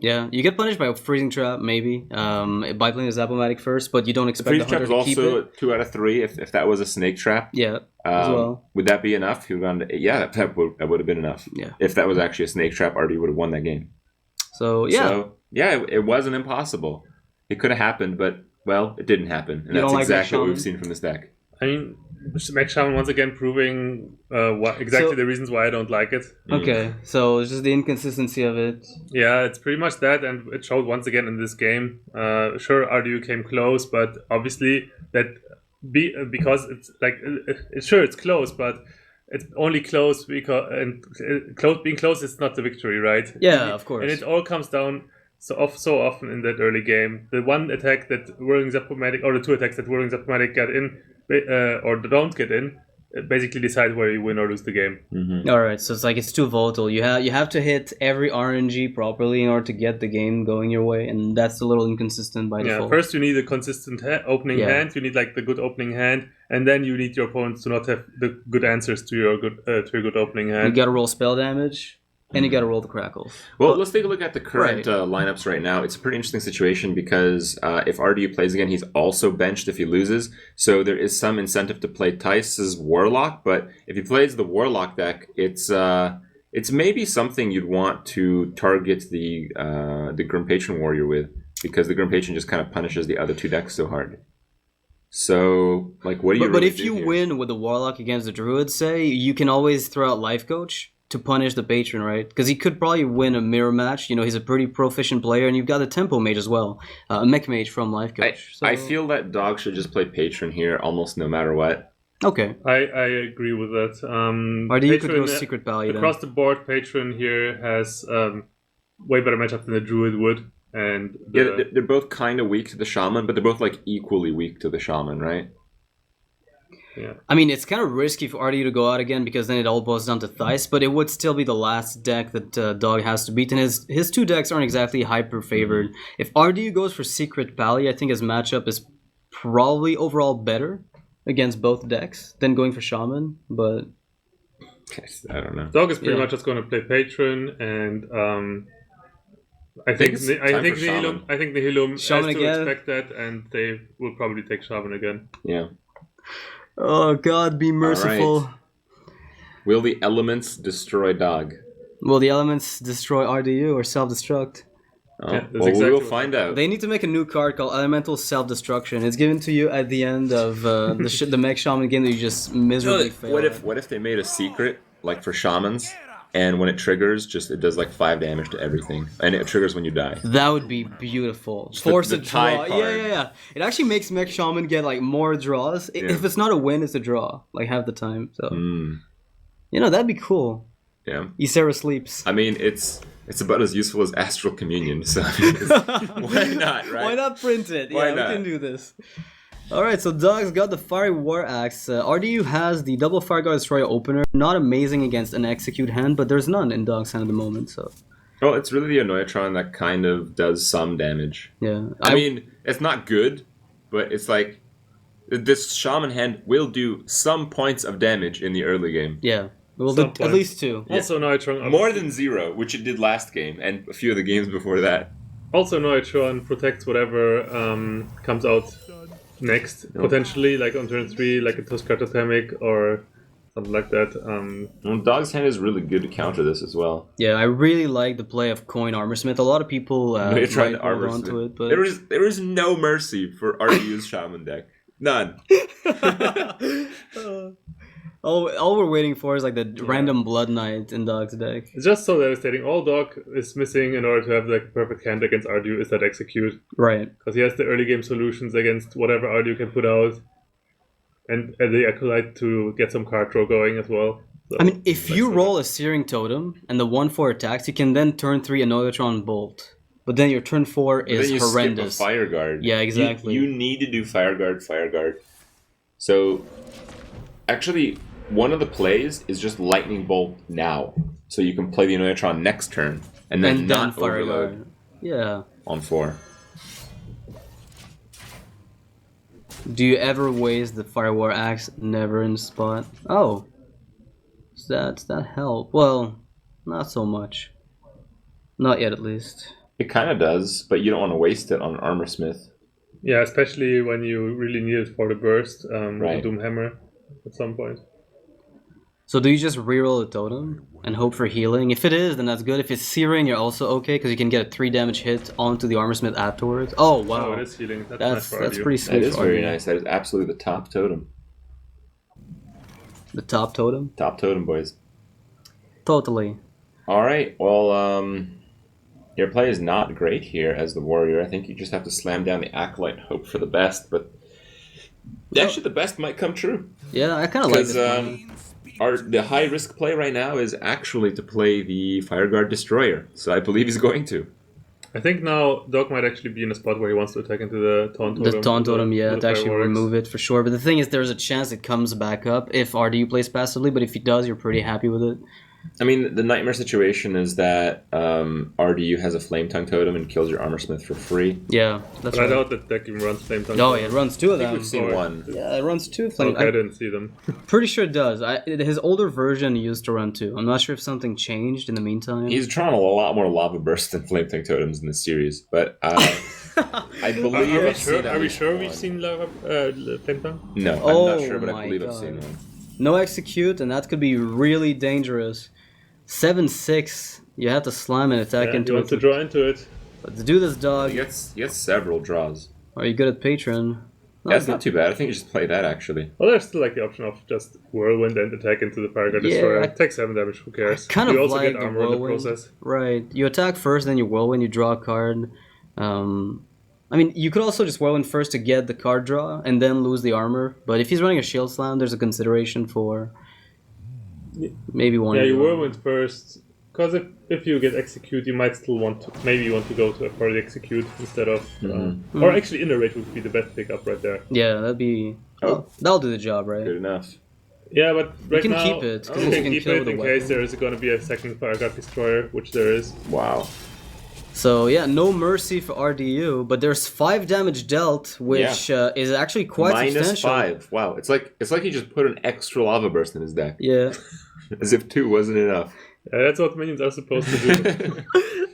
Yeah, you get punished by a Freezing Trap, maybe, by playing the Zapomatic first, but you don't The expect freeze the trap hunter was to keep also it. a 2 out of 3. If that was a snake trap, Yeah, as well. would that be enough? He would have gone to, yeah, that would have been enough. Yeah. If that was actually a snake trap, RDU would have won that game. So, yeah. So, yeah, it wasn't impossible. It could have happened, but, well, it didn't happen. And You that's don't like exactly what Shaman? we've seen from this deck. I mean, Mech Shaman once again proving exactly So- the reasons why I don't like it. Okay, so it's just the inconsistency of it. Yeah, it's pretty much that, and it showed once again in this game. Sure, RDU came close, but obviously that because it's like sure it's close, but it's only close because being close is not the victory, right? Yeah, of course. And it all comes down so often in that early game. The one attack that Whirling Zapomatic, or the 2 attacks that Whirling Zapomatic get in, or don't get in, basically decide where you win or lose the game. Mm-hmm. All right, so it's like it's too volatile. You have to hit every RNG properly in order to get the game going your way, and that's a little inconsistent by Yeah, default. first you need a consistent opening Yeah. hand. You need like the good opening hand, and then you need your opponents to not have the good answers to your good opening You hand. got to roll spell damage, and you got to roll the crackles. Well, let's take a look at the current Right. lineups right now. It's a pretty interesting situation because if RDU plays again, he's also benched if he loses. So there is some incentive to play Tice's Warlock, but if he plays the Warlock deck, it's It's maybe something you'd want to target the Grim Patron Warrior with, because the Grim Patron just kind of punishes the other two decks so hard. So, like, what do you? But really if do you here? win with the Warlock against the Druid, say, you can always throw out Life Coach to punish the Patron, right? Because he could probably win a mirror match. You know, he's a pretty proficient player, and you've got a Tempo Mage as well, a Mech Mage from Life Coach. I feel that Dog should just play Patron here almost no matter what. Okay. I agree with that. RDU could go Secret Valley then. Across the board, Patron here has way better matchup than the Druid would. And They're both kind of weak to the Shaman, but they're both like equally weak to the Shaman, right? Yeah. I mean, it's kind of risky for RDU to go out again because then it all boils down to Theiss, but it would still be the last deck that Dog has to beat, and his two decks aren't exactly hyper favored. If RDU goes for Secret Valley, I think his matchup is probably overall better against both decks than going for Shaman, but I don't know. Dog is pretty much just going to play Patron, and I think Nihilum Shaman has to again. expect that, and they will probably take Shaman again. Yeah. oh god, be merciful. Alright. Will the elements destroy Dog? Will the elements destroy RDU or self-destruct? Oh, Yeah, that's well, we exactly will what- find out. They need to make a new card called Elemental Self-Destruction. It's given to you at the end of the Mech Shaman game that you just miserably fail What at. if they made a secret like for shamans, and when it triggers, it does like 5 damage to everything, and it triggers when you die. That would be beautiful. the- Force the a draw. tie card. Yeah. It actually makes Mech Shaman get like more draws. Yeah. If it's not a win, it's a draw. Like half the time. So Mm, you know that'd be cool. yeah. Ysera sleeps. I mean, it's about as useful as Astral Communion, so I mean, why not, right? Why not print it? Why Yeah, not? we can do this. Alright, so Dog's got the Fiery War Axe. RDU has the double Fire Guard Destroyer opener. Not amazing against an Execute hand, but there's none in Dog's hand at the moment, so Well, it's really the Annoyatron that kind of does some damage. yeah. I mean, it's not good, but it's like this Shaman hand will do some points of damage in the early game. yeah. We'll Some do at points. least 2. Also, Noitron More than 0, which it did last game, and a few of the games before that. Also, Noitron protects whatever comes out next, potentially, like on turn 3, like a Tuskar Totemic or something like that. Well, Dog's hand is really good to counter this as well. Yeah, I really like the play of Coin Armorsmith. A lot of people You're trying might to armor hold on to it, but there is no mercy for RDU's Shaman deck. None. all we're waiting for is like the random Blood Knight in Dog's deck. It's just so devastating. All Dog is missing in order to have like a perfect hand against Ardu is that Execute. Right. Because he has the early game solutions against whatever Ardu can put out. And the Acolyte to get some card draw going as well. So, I mean, if that's you okay. roll a Searing Totem and the 1/4 attacks, you can then turn 3 Annoyatron Bolt. But then your turn 4 Then is you horrendous. skip a Fire Guard. Yeah, exactly. You need to do Fire Guard. So, actually, one of the plays is just Lightning Bolt now. So you can play the Annoyatron next turn, and then not Fire overload Guard. Yeah. on 4. Do you ever waste the Fire War Axe? Never in spot. Oh. Does that help? Well, not so much. Not yet, at least. It kind of does, but you don't want to waste it on an Armorsmith. Yeah, especially when you really need it for the burst with Right. the Doomhammer at some point. So do you just reroll a totem and hope for healing? If it is, then that's good. If it's Searing, you're also okay because you can get a 3 damage hit onto the Armorsmith afterwards. Oh wow, Oh, it is healing. That's that's nice for Ardu. pretty sweet. That is for very RDU. nice. That is absolutely the top totem. The top totem, Top totem, boys. totally. All right. Well, your play is not great here as the warrior. I think you just have to slam down the acolyte and hope for the best. But actually, the best might come true. Yeah, I kind of like Because this. the high risk play right now is actually to play the Fire Guard Destroyer. So I believe he's going to. I think now Doc might actually be in a spot where he wants to attack into the Taunt Totem. The taunt totem, yeah, with to the actually fireworks. remove it for sure. But the thing is, there's a chance it comes back up if RDU plays passively. But if he does, you're pretty happy with it. I mean, the nightmare situation is that RDU has a Flame Tongue Totem and kills your Armorsmith for free. Yeah, that's But I right. doubt that deck even runs Flame Tongue. Oh, yeah, it runs 2 of I think them. we've seen Or- one. Yeah, it runs 2 flame. Okay, I didn't see them. Pretty sure it does. His older version used to run 2. I'm not sure if something changed in the meantime. He's drawn a lot more Lava Bursts than Flame Tongue Totems in this series, but I believe I've seen at Are we least sure one. we've seen Flame Tongue? No, I'm Oh not sure, but I my believe I've God. seen one. No execute, and that could be really dangerous. 7/6. You have to slam and attack Yeah, into you it. want to draw into it. But to do this, dog, He gets several draws. are you good at Patron? That's not too bad. I think you just play that actually. Well, there's still like the option of just whirlwind and attack into the Paragon Yeah, Destroyer. I- Take 7 damage. Who cares? Kind you of also like get the armor in the whirlwind. process. Right. You attack first, then you whirlwind, you draw a card. I mean, you could also just whirlwind first to get the card draw and then lose the armor. But if he's running a shield slam, there's a consideration for maybe one. Yeah, you whirlwind first. Because if you get execute, you might still want to. Maybe you want to go to a party execute instead of. Or actually, inner rage would be the best pickup right there. Yeah, that'd be. Oh. That'll do the job, right? Good enough. Yeah, but right can now keep it, 'cause you you can can keep kill it with a in weapon. case there is going to be a second Paragon Destroyer, which there is. Wow. So yeah, no mercy for RDU, but there's 5 damage dealt, which is actually quite Minus substantial. 5. Wow. It's like he just put an extra lava burst in his deck. Yeah. As if 2 wasn't enough. Yeah, that's what minions are supposed to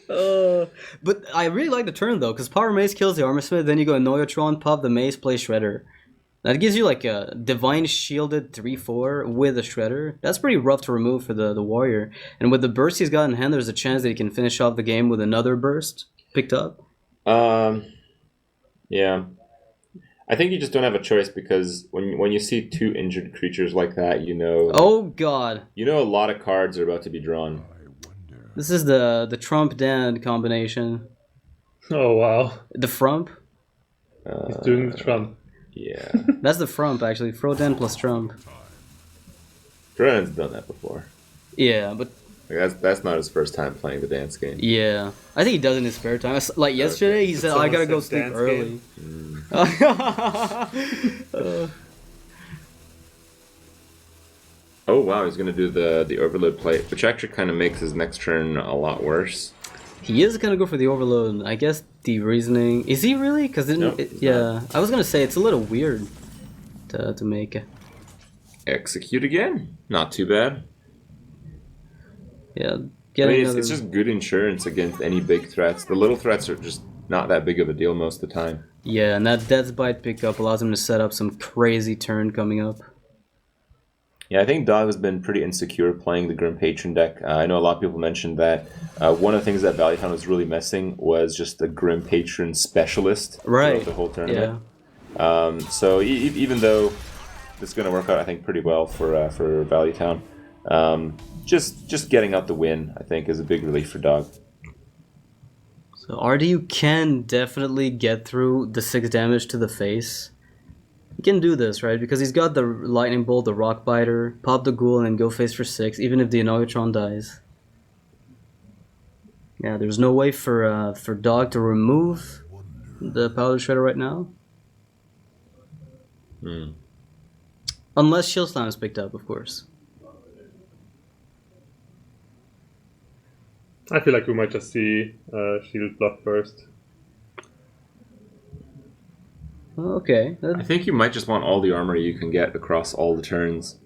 do. But I really like the turn though, because Power Mace kills the Armor Smith, then you go Noyotron, pop the Mace, play Shredder. That gives you like a Divine Shielded 3/4 with a Shredder. That's pretty rough to remove for the Warrior. And with the burst he's got in hand, there's a chance that he can finish off the game with another burst picked up. Yeah. I think you just don't have a choice because when you see 2 injured creatures like that, you know. Oh god. You know a lot of cards are about to be drawn. This is the Trump Dan combination. Oh wow, The Frump? he's doing the Trump. Yeah. That's the Frump actually. Frodan plus Trump. Drenan's done that before. Yeah, but Like that's not his first time playing the dance game. yeah. I think he does in his spare time. Like yesterday, he said, I someone gotta go said sleep dance early. Oh wow, he's gonna do the overload play, which actually kind of makes his next turn a lot worse. He is gonna go for the overload. I guess the reasoning is he really? Because No, he's yeah, I was gonna say it's a little weird to make. Execute again. Not too bad. Yeah, I getting mean, another. it's just good insurance against any big threats. The little threats are just not that big of a deal most of the time. Yeah, and that Death's Bite pickup allows him to set up some crazy turn coming up. Yeah, I think Dog has been pretty insecure playing the Grim Patron deck. I know a lot of people mentioned that one of the things that Valleytown was really missing was just the Grim Patron specialist Right. throughout the whole tournament. Yeah. So even though this is going to work out, I think, pretty well for Valleytown, just getting out the win, I think, is a big relief for Dog. So RDU can definitely get through the 6 damage to the face. He can do this, right? Because he's got the Lightning Bolt, the Rock Biter, pop the Ghoul, and then go face for 6, even if the Annoyatron dies. Yeah, there's no way for Dog to remove the Powder Shredder right now. Unless Shield Slam is picked up, of course. I feel like we might just see Shield Bluff first. Okay. I think you might just want all the armor you can get across all the turns.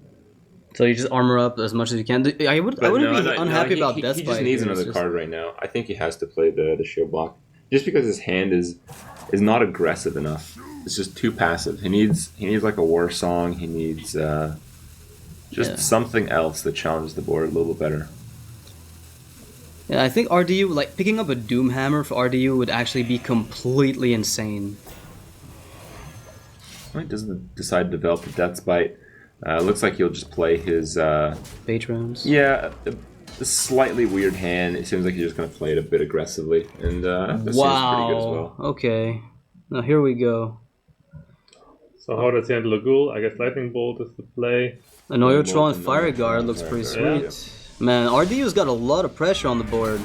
So you just armor up as much as you can. I wouldn't be unhappy about Death's He Bite just needs here. It's another just- card right now. I think he has to play the shield block. Just because his hand is not aggressive enough. It's just too passive. He needs like a war song. He needs just something else that challenges the board a little better. Yeah, I think RDU, like, picking up a Doom Hammer for RDU would actually be completely insane. He doesn't decide to develop the Death's Bite. Looks like he'll just play his Patrons. yeah, a slightly weird hand. It seems like he's just going to play it a bit aggressively, and that seems pretty good as well. Okay. Now here we go. So how does he handle a Ghoul? I guess Lightning Bolt is the play. A Noyotron Molten Fire Noyotron Guard looks Fire pretty Guard, sweet. Man, RDU's got a lot of pressure on the board.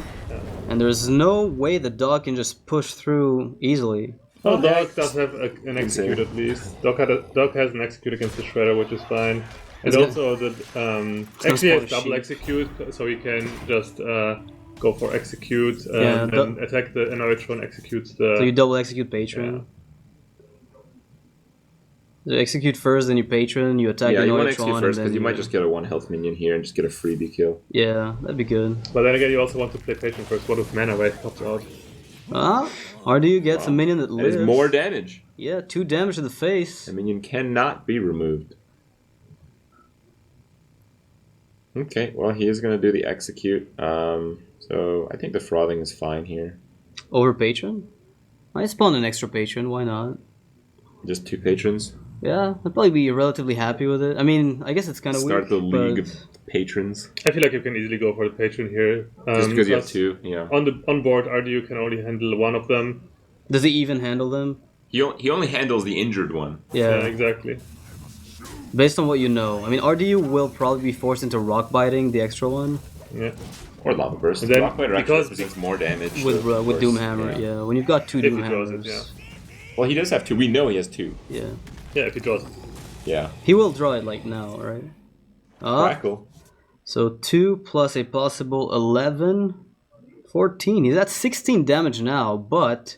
And there's no way the dog can just push through easily. Oh, Dog does have an execute at least. Dog has an execute against the Shredder, which is fine. And It's good. also the actually has double execute, so he can just go for execute and attack the Annoyatron executes the. So you double execute Patron. You execute first, then you Patron, you attack the you want to Noyotron, execute and first then because you might just get a 1 health minion here and just get a freebie kill. Yeah, that'd be good. But then again, you also want to play Patron first. What if Mana Wave pops out? Ah, RDU gets a minion that That lives. is more damage. Yeah, 2 damage to the face. A minion cannot be removed. Okay, well, he is going to do the execute. So I think the frothing is fine here. Over patron? I spawn an extra patron, why not? Just 2 patrons. Yeah, I'd probably be relatively happy with it. I mean, I guess it's kind of weird. Start the league but... of patrons. I feel like you can easily go for the patron here. Just because you have 2, yeah. On board, RDU can only handle one of them. Does he even handle them? He only handles the injured one. Yeah, Yeah. exactly. Based on what you know. I mean, RDU will probably be forced into rock biting, the extra one. Yeah. Or Lava Burst. And then, Rockbiter actually because- represents more damage. With of course. Doomhammer, yeah. When you've got 2 If he Doomhammers. draws it, yeah. Well, he does have 2. We know he has 2. Yeah. Yeah, if he draws it. Yeah. He will draw it like now, right? Crackle. So 2 plus a possible 11, 14. He's at 16 damage now, but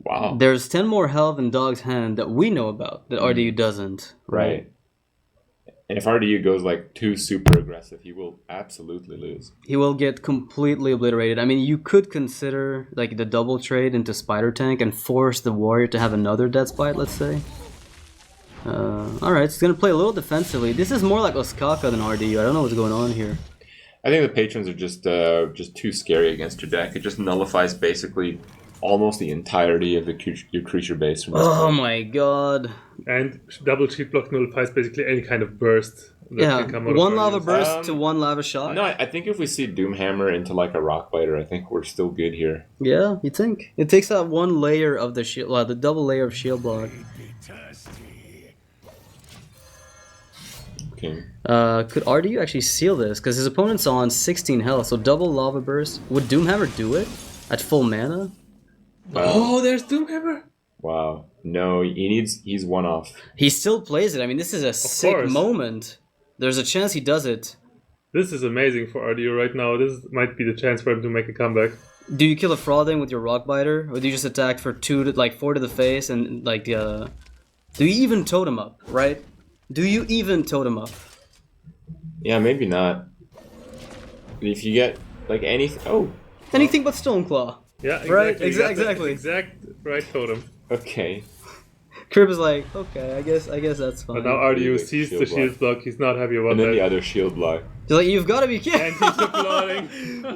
Wow. there's 10 more health in Dog's hand that we know about that RDU doesn't. Right. And if RDU goes like too super aggressive, he will absolutely lose. He will get completely obliterated. I mean, you could consider like the double trade into Spider Tank and force the warrior to have another Death Spite, let's say. Alright, so he's gonna play a little defensively. This is more like Oskaka than RDU. I don't know what's going on here. I think the patrons are just too scary against your deck. It just nullifies basically almost the entirety of your creature base. From this Oh point. my god. And double cheat block nullifies basically any kind of burst. That Yeah, can come out of one lava RDUs. burst to one lava shot. No, I think if we see Doomhammer into like a Rockbiter, I think we're still good here. Yeah, you think? It takes out one layer of the shield, the double layer of shield block. Okay. Could RDU actually seal this? Because his opponent's on 16 health, so double lava burst. Would Doomhammer do it at full mana? Oh, there's Doomhammer! Wow. No, he's one off. He still plays it. I mean, this is a sick course. moment. There's a chance he does it. This is amazing for RDU right now. This might be the chance for him to make a comeback. Do you kill a Frothing with your Rockbiter, or do you just attack for 4 to the face and like do you even totem up? Right? Do you even totem up? Yeah, maybe not. If you get like anything, Anything but Stoneclaw. Yeah, exactly. Right, You got the exactly. Exact right totem. okay. Crib is like, okay, I guess that's fine. But now RDU Like sees shield the shield block. He's not happy about And then the that. other shield block. He's like, you've got to be kidding. And he's applauding.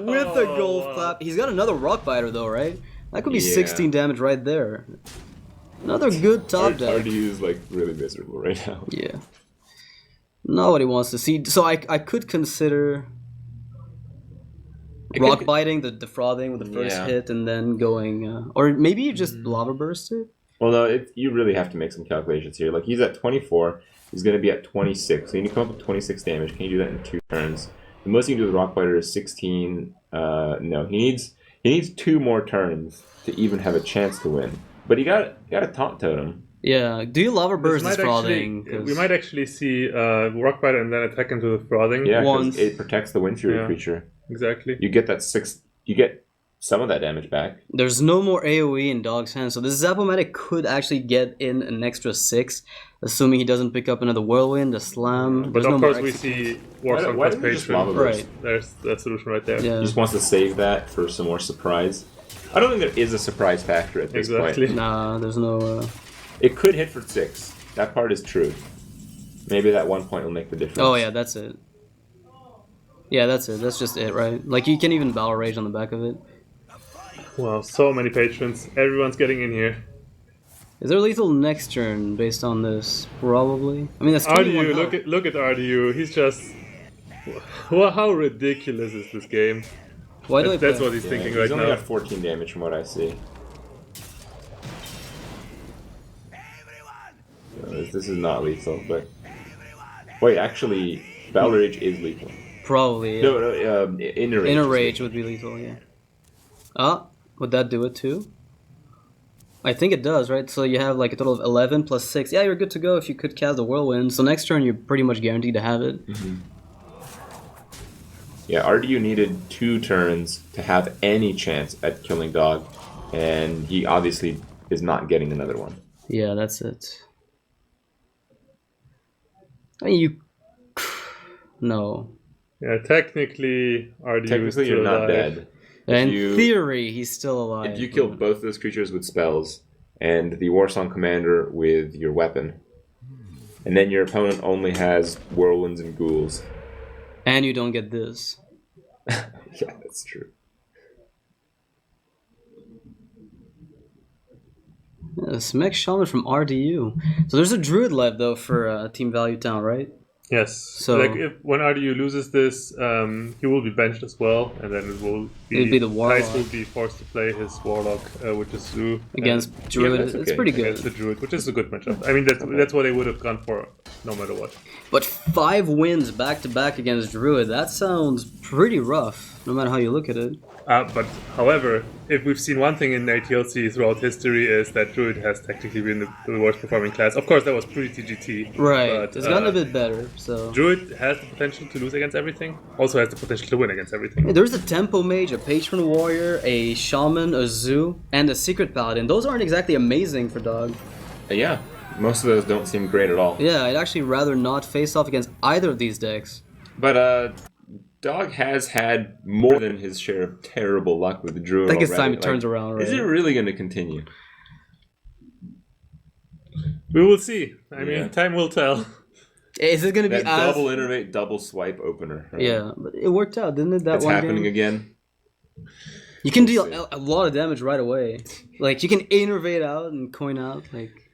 With the Oh, gold wow. clap. He's got another Rockbiter though, right? That could be Yeah. 16 damage right there. Another good top deck. RDU is like really miserable right now. Yeah. Nobody wants to see. So I could consider rock biting, the defrauding with the first Yeah. hit, and then going, or maybe you just lava burst it. Well, no, you really have to make some calculations here. Like he's at 24, he's going to be at 26. So you need to come up with 26 damage. Can you do that in 2 turns? The most you can do with Rockbiter is 16. No, he needs 2 more turns to even have a chance to win. But he got a taunt totem. Yeah. Do you lava This burst might this frothing? actually- we might actually see Rockbiter and then attack into the frothing. Yeah, Once. because it protects the Wind Fury Yeah. creature. Exactly. You get that 6. You get some of that damage back. There's no more AoE in Dog's hand, so this Zapomatic could actually get in an extra 6, assuming he doesn't pick up another Whirlwind, a Slam. But There's of no course more we execute. see Warsong why plus don't we just Patron. lava burst? Right. There's that solution right there. Yeah. He just wants to save that for some more surprise. I don't think there is a surprise factor at this Exactly. point. Nah, there's no... It could hit for 6. That part is true. Maybe that 1 point will make the difference. Oh yeah, that's it. Yeah, that's it. That's just it, right? Like, you can even Battle Rage on the back of it. Wow, so many patrons. Everyone's getting in here. Is there lethal next turn based on this? Probably. I mean, that's 21 RDU, health. look at RDU. He's just... Well, how ridiculous is this game? Why do I That's play? what he's Yeah, thinking he's right only now. got 14 damage from what I see. This is not lethal, but... Wait, actually, Battle Rage is lethal. Probably, yeah. No, Inner Rage. Inner is Rage lethal. would be lethal, yeah. Ah, would that do it too? I think it does, right? So you have like a total of 11 plus 6. Yeah, you're good to go if you could cast the Whirlwind. So next turn, you're pretty much guaranteed to have it. Yeah, RDU needed 2 turns to have any chance at killing Dog, and he obviously is not getting another one. Yeah, that's it. I mean, you... No. Yeah, technically RDU is Technically, still you're not alive. dead. In you- theory, he's still alive. If you kill both those creatures with spells, and the Warsong Commander with your weapon, and then your opponent only has Whirlwinds and Ghouls, And you don't get this. Yeah, that's true. Smek Shaman from RDU. So there's a druid left though for Team Value Town, right? Yes. So- like if when RDU loses this, he will be benched as well, and then It'll be the Warlock. Tice will be forced to play his Warlock, which is Zoo Against Druid. that's It's okay. pretty against the good. Druid, which is a good matchup. I mean, that's what they would have gone for no matter what. But 5 wins back to back against Druid. That sounds pretty rough, no matter how you look at it. But however, if we've seen one thing in ATLC throughout history is that Druid has technically been the worst performing class. Of course, that was pre-TGT. Right. But, It's gotten a bit better. So Druid has the potential to lose against everything. Also has the potential to win against everything. there's a Tempo Mage, a Patron Warrior, a Shaman, a Zoo, and a Secret Paladin. Those aren't exactly amazing for Dog. Yeah, most of those don't seem great at all. Yeah, I'd actually rather not face off against either of these decks. But Dog has had more than his share of terrible luck with the Druid. I think it's already. time it turns around, right? Is it really going to continue? We will see. I Yeah. mean, time will tell. Is it going to be That as... double innervate, double swipe opener. Right? Yeah, but it worked out, didn't it? That It's one happening game? again. You can We'll deal a lot of damage right away. Like, you can innervate out and coin out, like,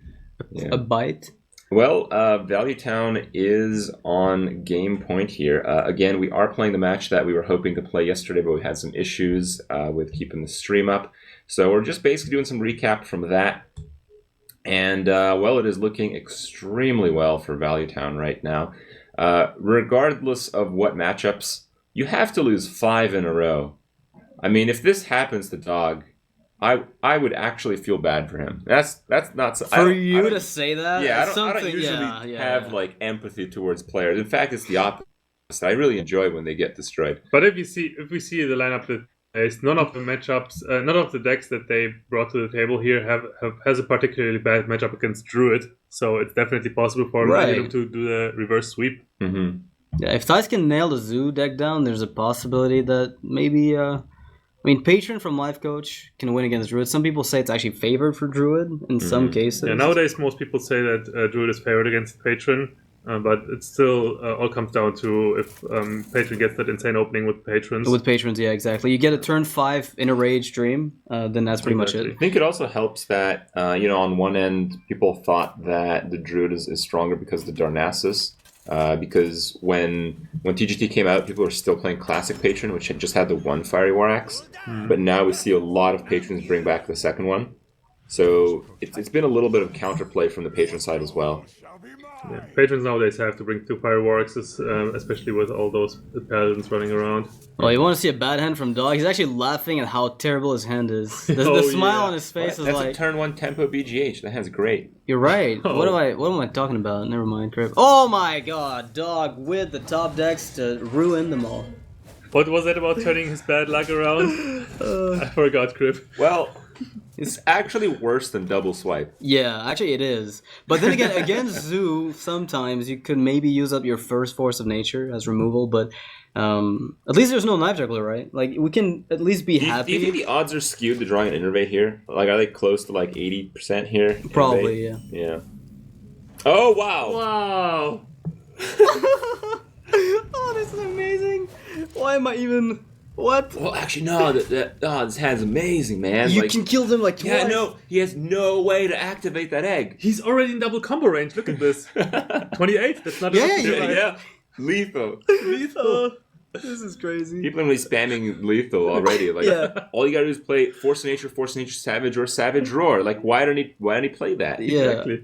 Yeah. a bite. Well, Value Town is on game point here. Again, we are playing the match that we were hoping to play yesterday, but we had some issues with keeping the stream up. So we're just basically doing some recap from that. And, well, it is looking extremely well for Value Town right now. Regardless of what matchups, you have to lose 5 in a row. I mean, if this happens to Dog, I would actually feel bad for him. That's not so, For you to say that? yeah, it's I don't something- usually yeah, have yeah. like empathy towards players. In fact, it's the opposite. I really enjoy when they get destroyed. But if we see the lineup that is, none of the matchups, none of the decks that they brought to the table here has a particularly bad matchup against Druid. So it's definitely possible for Right. Nihilum to do the reverse sweep. Mm-hmm. Yeah, if Thais can nail the Zoo deck down, there's a possibility that maybe... I mean, Patron from Life Coach can win against Druid. Some people say it's actually favored for Druid in some cases. Yeah, nowadays most people say that Druid is favored against Patron, but it still all comes down to if Patron gets that insane opening with patrons. With Patrons, yeah, exactly. You get a turn 5 in a Rage Dream, then that's pretty much Exactly. it. I think it also helps that on one end people thought that the Druid is stronger because of the Darnassus. Because when TGT came out, people were still playing Classic Patron, which had just had the one Fiery War Axe. But now we see a lot of patrons bring back the second one. So it's been a little bit of counterplay from the patron side as well. Yeah. Patrons nowadays have to bring 2 Fire War Axes, especially with all those paladins running around. Well, you want to see a bad hand from Dog? He's actually laughing at how terrible his hand is. The Oh, smile yeah. on his face is That's like, a turn 1 tempo BGH. That hand's great. you're right. Oh. What am I talking about? Never mind, Crip. Oh my god, Dog with the top decks to ruin them all. What was that about turning his bad luck around? I forgot, Crip. Well, it's actually worse than double swipe. Yeah, actually it is. But then again, against Zoo, sometimes you could maybe use up your first Force of Nature as removal, but at least there's no Knife Juggler, right? Like, we can at least be Do happy. you think the odds are skewed to drawing an innervate here? Like, are they close to like 80% here? Probably, Innervate? Yeah. Oh, wow. Wow! Oh, this is amazing. Why am I even... What? Well, actually, no. This hand's amazing, man. You Like, can kill them like twice. yeah, no. He has no way to activate that egg. He's already in double combo range. Look at this. 28. That's not Yeah, enough to yeah, do, right? Yeah. Lethal. Lethal. This is crazy. People are really spamming lethal already. Like, Yeah. all you gotta do is play Force of Nature, Savage, or Savage Roar. Like, why don't he play that? Yeah. Exactly.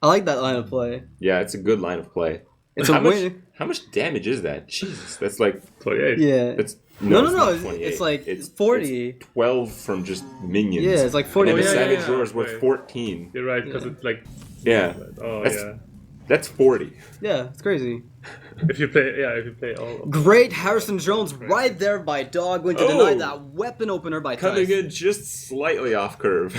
I like that line of play. Yeah, it's a good line of play. It's a win. How much damage is that? Jesus, that's like 28. Yeah. that's No, it's no, not it's 28. like 40. It's 12 from just minions. Yeah, it's like 40. And then the Oh, yeah, Savage yeah, Roar is worth right. 14. You're right, because Yeah. it's like... Yeah, Oh, That's- yeah. that's 40. Yeah, it's crazy. If you play all... Great Harrison Jones right there by Dog, going to deny that weapon opener by Coming Tice. in just slightly off curve.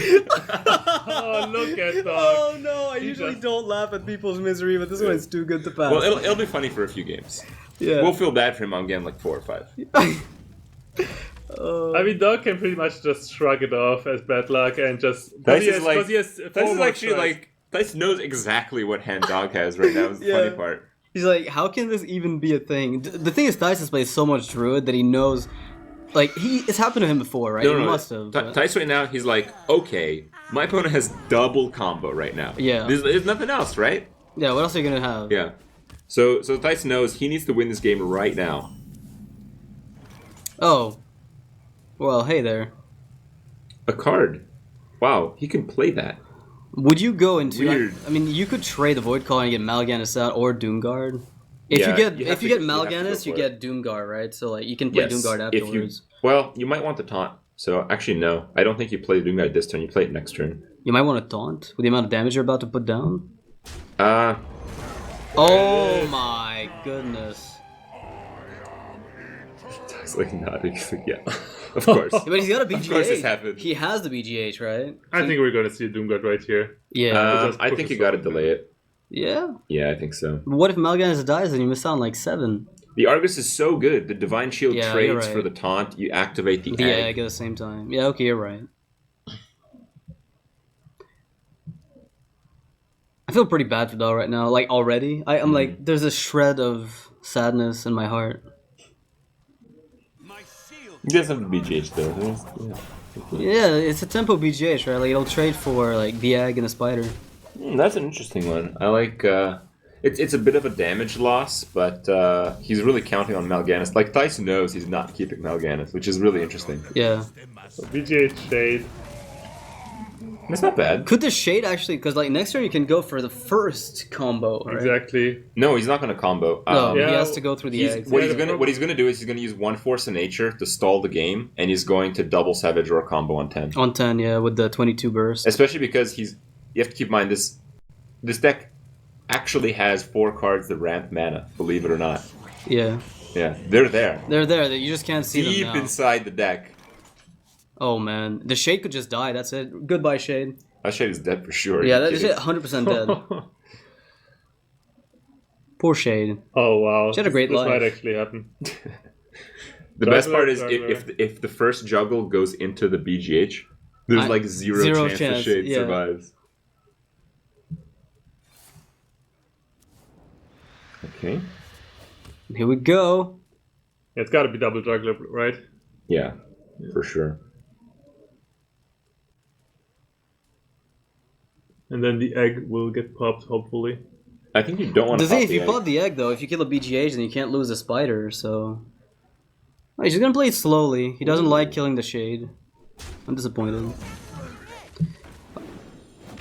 Oh, look at Dog. Oh no, I He usually just- don't laugh at people's misery, but this one's too good to pass. Well, it'll be funny for a few games. yeah. We'll feel bad for him on game like 4 or 5. I mean, Dog can pretty much just shrug it off as bad luck and just... This he is has- like 'cause he has this four is more actually tries. like Dice knows exactly what hand Dog has right now. Is the Yeah. funny part. He's like, how can this even be a thing? The thing is, Dice has played so much Druid that he knows. Like, it's happened to him before, right? No, He no, must have. but- Dice right now, he's like, okay, my opponent has double combo right now. Yeah. There's nothing else, right? Yeah, what else are you gonna have? Yeah. So Dice knows he needs to win this game right now. Oh. Well, hey there. A card. Wow, he can play that. Would you go into? Weird. I mean, you could trade the Void Caller and get Mal'Ganis out or Doomguard. If Yeah, you get you have if you to- get you have to go Mal'Ganis, you for get Doomguard, right? So like you can play Doomguard if you, afterwards. well, you might want the taunt. So actually, no, I don't think you play Doomguard this turn. You play it next turn. You might want to taunt with the amount of damage you're about to put down. Oh my goodness! It's like nodding. He's like, yeah, of course. Yeah, but he's got a BGH. Of course this happened. He has the BGH, right? I think we're gonna see a Doomguard right here. Yeah. just I push think you us got to off. delay it. Yeah. Yeah, I think so. But what if Mal'Ganis dies and you miss out on like 7? The Argus is so good. The Divine Shield Yeah, you're trades right. for the taunt. You activate the The egg. egg at the same time. Yeah, okay, you're right. I feel pretty bad for Dal right now. Like already, I'm like, there's a shred of sadness in my heart. He does have the BGH though. Yeah, it's a tempo BGH, right? Like it'll trade for like the egg and a spider. That's an interesting one. I like. It's a bit of a damage loss, but he's really counting on Mal'Ganis. Like Dice knows he's not keeping Mal'Ganis, which is really interesting. Yeah. So BGH Shade. It's not bad. Could the shade actually? Because like next turn you can go for the first combo. Right? Exactly. No, he's not going to combo. No, Yeah, he has to go through the egg. What he's gonna do is he's gonna use one Force of Nature to stall the game, and he's going to double Savage Roar combo on 10. On 10, yeah, with the 22 burst. Especially because you have to keep in mind this deck actually has 4 cards that ramp mana. Believe it or not. Yeah. Yeah, they're there. They're there. You just can't see Deep them now. inside the deck. Oh man, the shade could just die. That's it. Goodbye, shade. That shade is dead for sure. Yeah, Are that you shit kidding? 100% dead. Poor shade. Oh wow. She had a great this life. might actually happen. The best part is Juggler. if the first juggle goes into the BGH, there's like zero chance the shade yeah. survives. Okay. Here we go. It's got to be double juggler, right? Yeah, for sure. And then the egg will get popped, hopefully. I think you don't want The to thing, pop if the you egg. pop the egg though, if you kill a BGH, then you can't lose the spider. So, oh, he's just gonna play it slowly. He doesn't like killing the shade. I'm disappointed.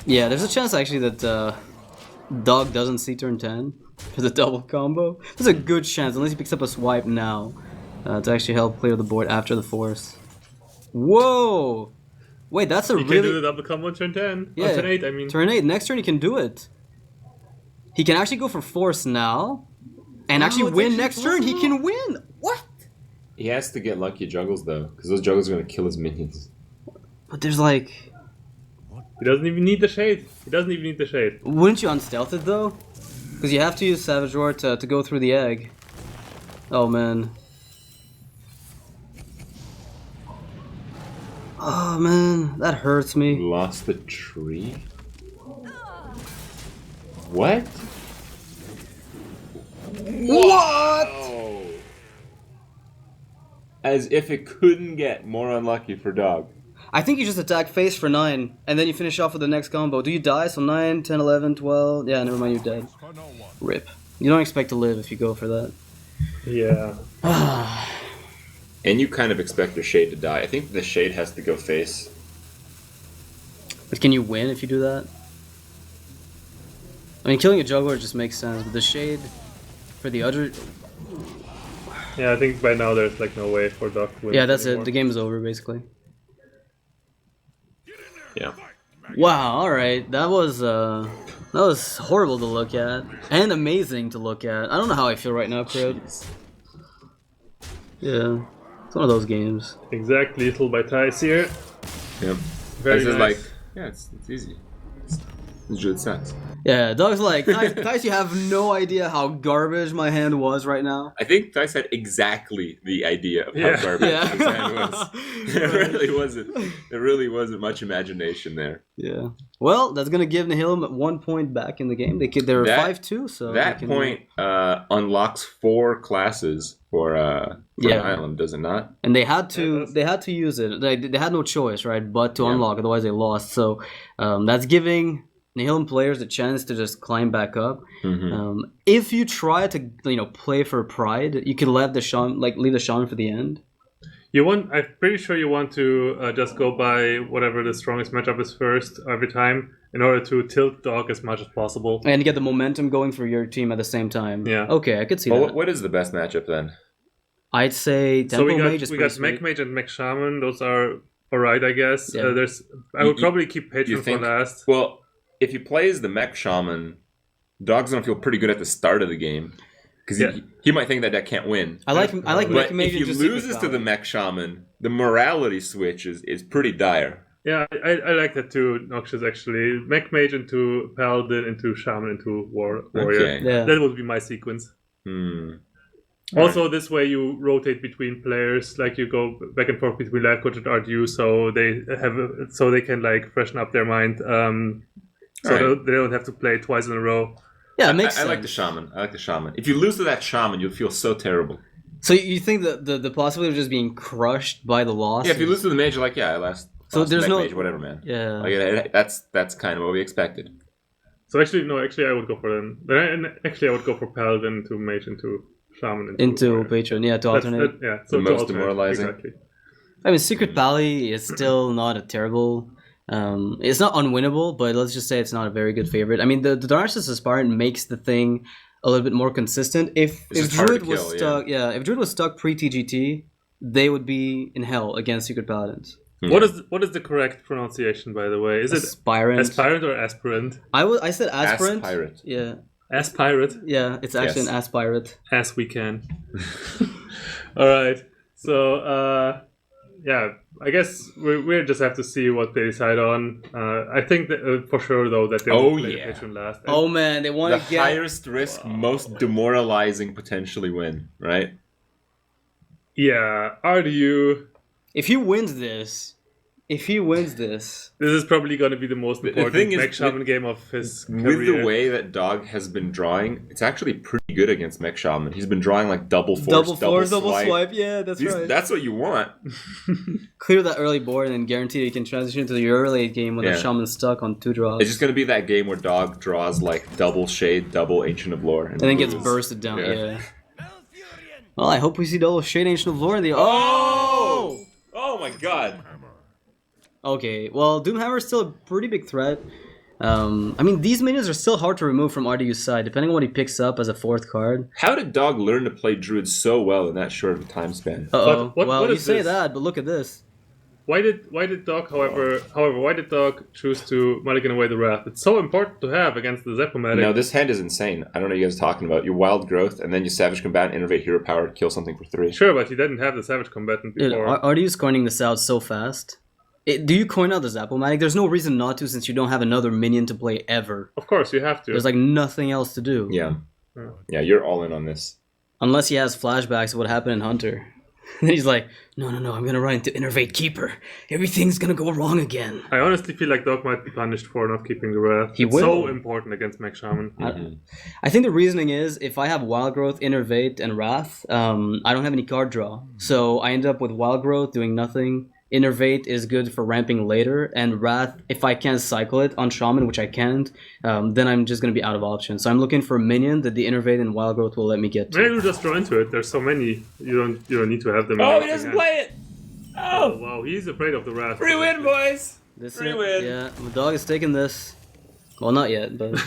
Yeah, there's a chance actually that Dog doesn't see turn 10 for the double combo. There's a good chance, unless he picks up a swipe now, to actually help clear the board after the force. Whoa! Wait, that's a You can do the really double combo on turn 10. yeah. On turn 8, I mean. Turn 8. Next turn he can do it. He can actually go for force now, and actually it's win actually next turn. He can win. What? He has to get lucky juggles though, because those juggles are going to kill his minions. But there's like, He doesn't even need the shade. He doesn't even need the shade. wouldn't you unstealth it though? Because you have to use Savage Roar to go through the egg. Oh man. Oh man, that hurts me. Lost the tree? What? What? Oh. As if it couldn't get more unlucky for Dog. I think you just attack face for 9, and then you finish off with the next combo. Do you die? So 9, 10, 11, 12. Yeah, never mind, you're dead. Rip. You don't expect to live if you go for that. Yeah. And you kind of expect the shade to die. I think the shade has to go face. But can you win if you do that? I mean, killing a juggler just makes sense, but the shade for the other... Yeah, I think by now there's like no way for Doc to win. Yeah, that's anymore. it. The game is over, basically. Yeah. Wow, alright. That was horrible to look at. And amazing to look at. I don't know how I feel right now, Crib. Yeah. It's one of those games. Exactly, little by ties here. Yeah. Very This is nice. like, yeah, it's easy. This Druid sucks. Yeah, Doug's like, guys, you have no idea how garbage my hand was right now. I think Dice had exactly the idea of how garbage his hand was. There really wasn't much imagination there. Yeah. Well, that's gonna give Nihilum 1 point back in the game. They're 5-2, so that point unlocks 4 classes for an island, does it not? And they had to use it. They had no choice, right? But to unlock, otherwise they lost. So that's giving Nihilum players a chance to just climb back up. Mm-hmm. If you try to play for pride, you can leave the shaman for the end. I'm pretty sure you want to just go by whatever the strongest matchup is first every time in order to tilt Dog as much as possible. And get the momentum going for your team at the same time. Yeah. Okay, I could see that. What is the best matchup then? I'd say Tempo Mage is we got Mech Mage and Mech Shaman. Those are alright, I guess. Yeah. I would probably keep Patron for last. Well, if he plays the Mech Shaman, Dog's gonna feel pretty good at the start of the game. Because he might think that can't win. I like Mech Mage. If he loses to the Mech Shaman, the morality switch is pretty dire. Yeah, I like that too, Noxious, actually. Mech Mage into Paladin, into Shaman, into Warrior. Okay. Yeah. That would be my sequence. Also, this way you rotate between players, like you go back and forth between Life Coach and RDU, so they can like freshen up their mind. They don't have to play twice in a row. Yeah, it makes sense. I like the Shaman. If you lose to that Shaman, you'll feel so terrible. So you think that the possibility of just being crushed by the loss? Yeah, if you lose to the Mage, you're like, I lost. So there's no Mage, whatever, man. Yeah. Like, that's kind of what we expected. So actually, I would go for them. I would go for Paladin into Mage into Shaman into Patron. Yeah, to alternate. So the most demoralizing. Exactly. I mean, Secret Pally is still not a terrible. It's not unwinnable, but let's just say it's not a very good favorite. I mean, the Darkness Aspirant makes the thing a little bit more consistent. If Druid was stuck, if Druid was stuck pre-TGT, they would be in hell against Secret Paladins. What is the correct pronunciation, by the way? Is Aspirant. it Aspirant or Aspirant? I said Aspirant. Aspirate. Yeah. Aspirate? Yeah, it's actually an Aspirate. As we can. Alright. So, I guess we just have to see what they decide on. I think that, for sure, though, that they will play Patron last. Oh, man, they want to get... The highest risk, most demoralizing potentially win, right? Yeah, RDU... If he wins this... This is probably going to be the most important Mech Shaman game of his career. With the way that Dog has been drawing, it's actually pretty good against Mech Shaman. He's been drawing like double force, double swipe. Yeah, right. That's what you want. Clear that early board and guarantee you can transition to your early game when the Shaman's stuck on 2 draws. It's just going to be that game where Dog draws like double Shade, double Ancient of Lore. And then gets bursted down, Well, I hope we see double Shade, Ancient of Lore in the... Oh my god! Okay, well, Doomhammer is still a pretty big threat. I mean, these minions are still hard to remove from RDU's side, depending on what he picks up as a 4th card. How did Dog learn to play Druid so well in that short of a time span? Uh-oh. Well, you say that, but look at this. Why did Dog, however, why did Dog choose to mulligan away the Wrath? It's so important to have against the Zepomatic. No, this hand is insane. I don't know what you guys are talking about. You Wild Growth, and then you Savage Combat, Innervate Hero Power, kill something for 3. Sure, but he didn't have the Savage Combatant before. RDU's coining this out so fast. Do you coin out the Zapomatic? There's no reason not to since you don't have another minion to play ever. Of course, you have to. There's like nothing else to do. Yeah, you're all in on this. Unless he has flashbacks of what happened in Hunter. And he's like, no, I'm gonna run into Innervate Keeper. Everything's gonna go wrong again. I honestly feel like Dog might be punished for not keeping the Wrath. It's so important against Mech Shaman. I think the reasoning is, if I have Wild Growth, Innervate, and Wrath, I don't have any card draw. So I end up with Wild Growth doing nothing. Innervate is good for ramping later, and Wrath, if I can't cycle it on Shaman, which I can't, then I'm just going to be out of options. So I'm looking for a minion that the Innervate and Wild Growth will let me get to. Maybe you'll just draw into it. There's so many, you don't need to have them. Oh, he doesn't play it! Oh, wow, he's afraid of the Wrath. Free win, boys! Free win. Yeah, the Dog is taking this. Well, not yet, but...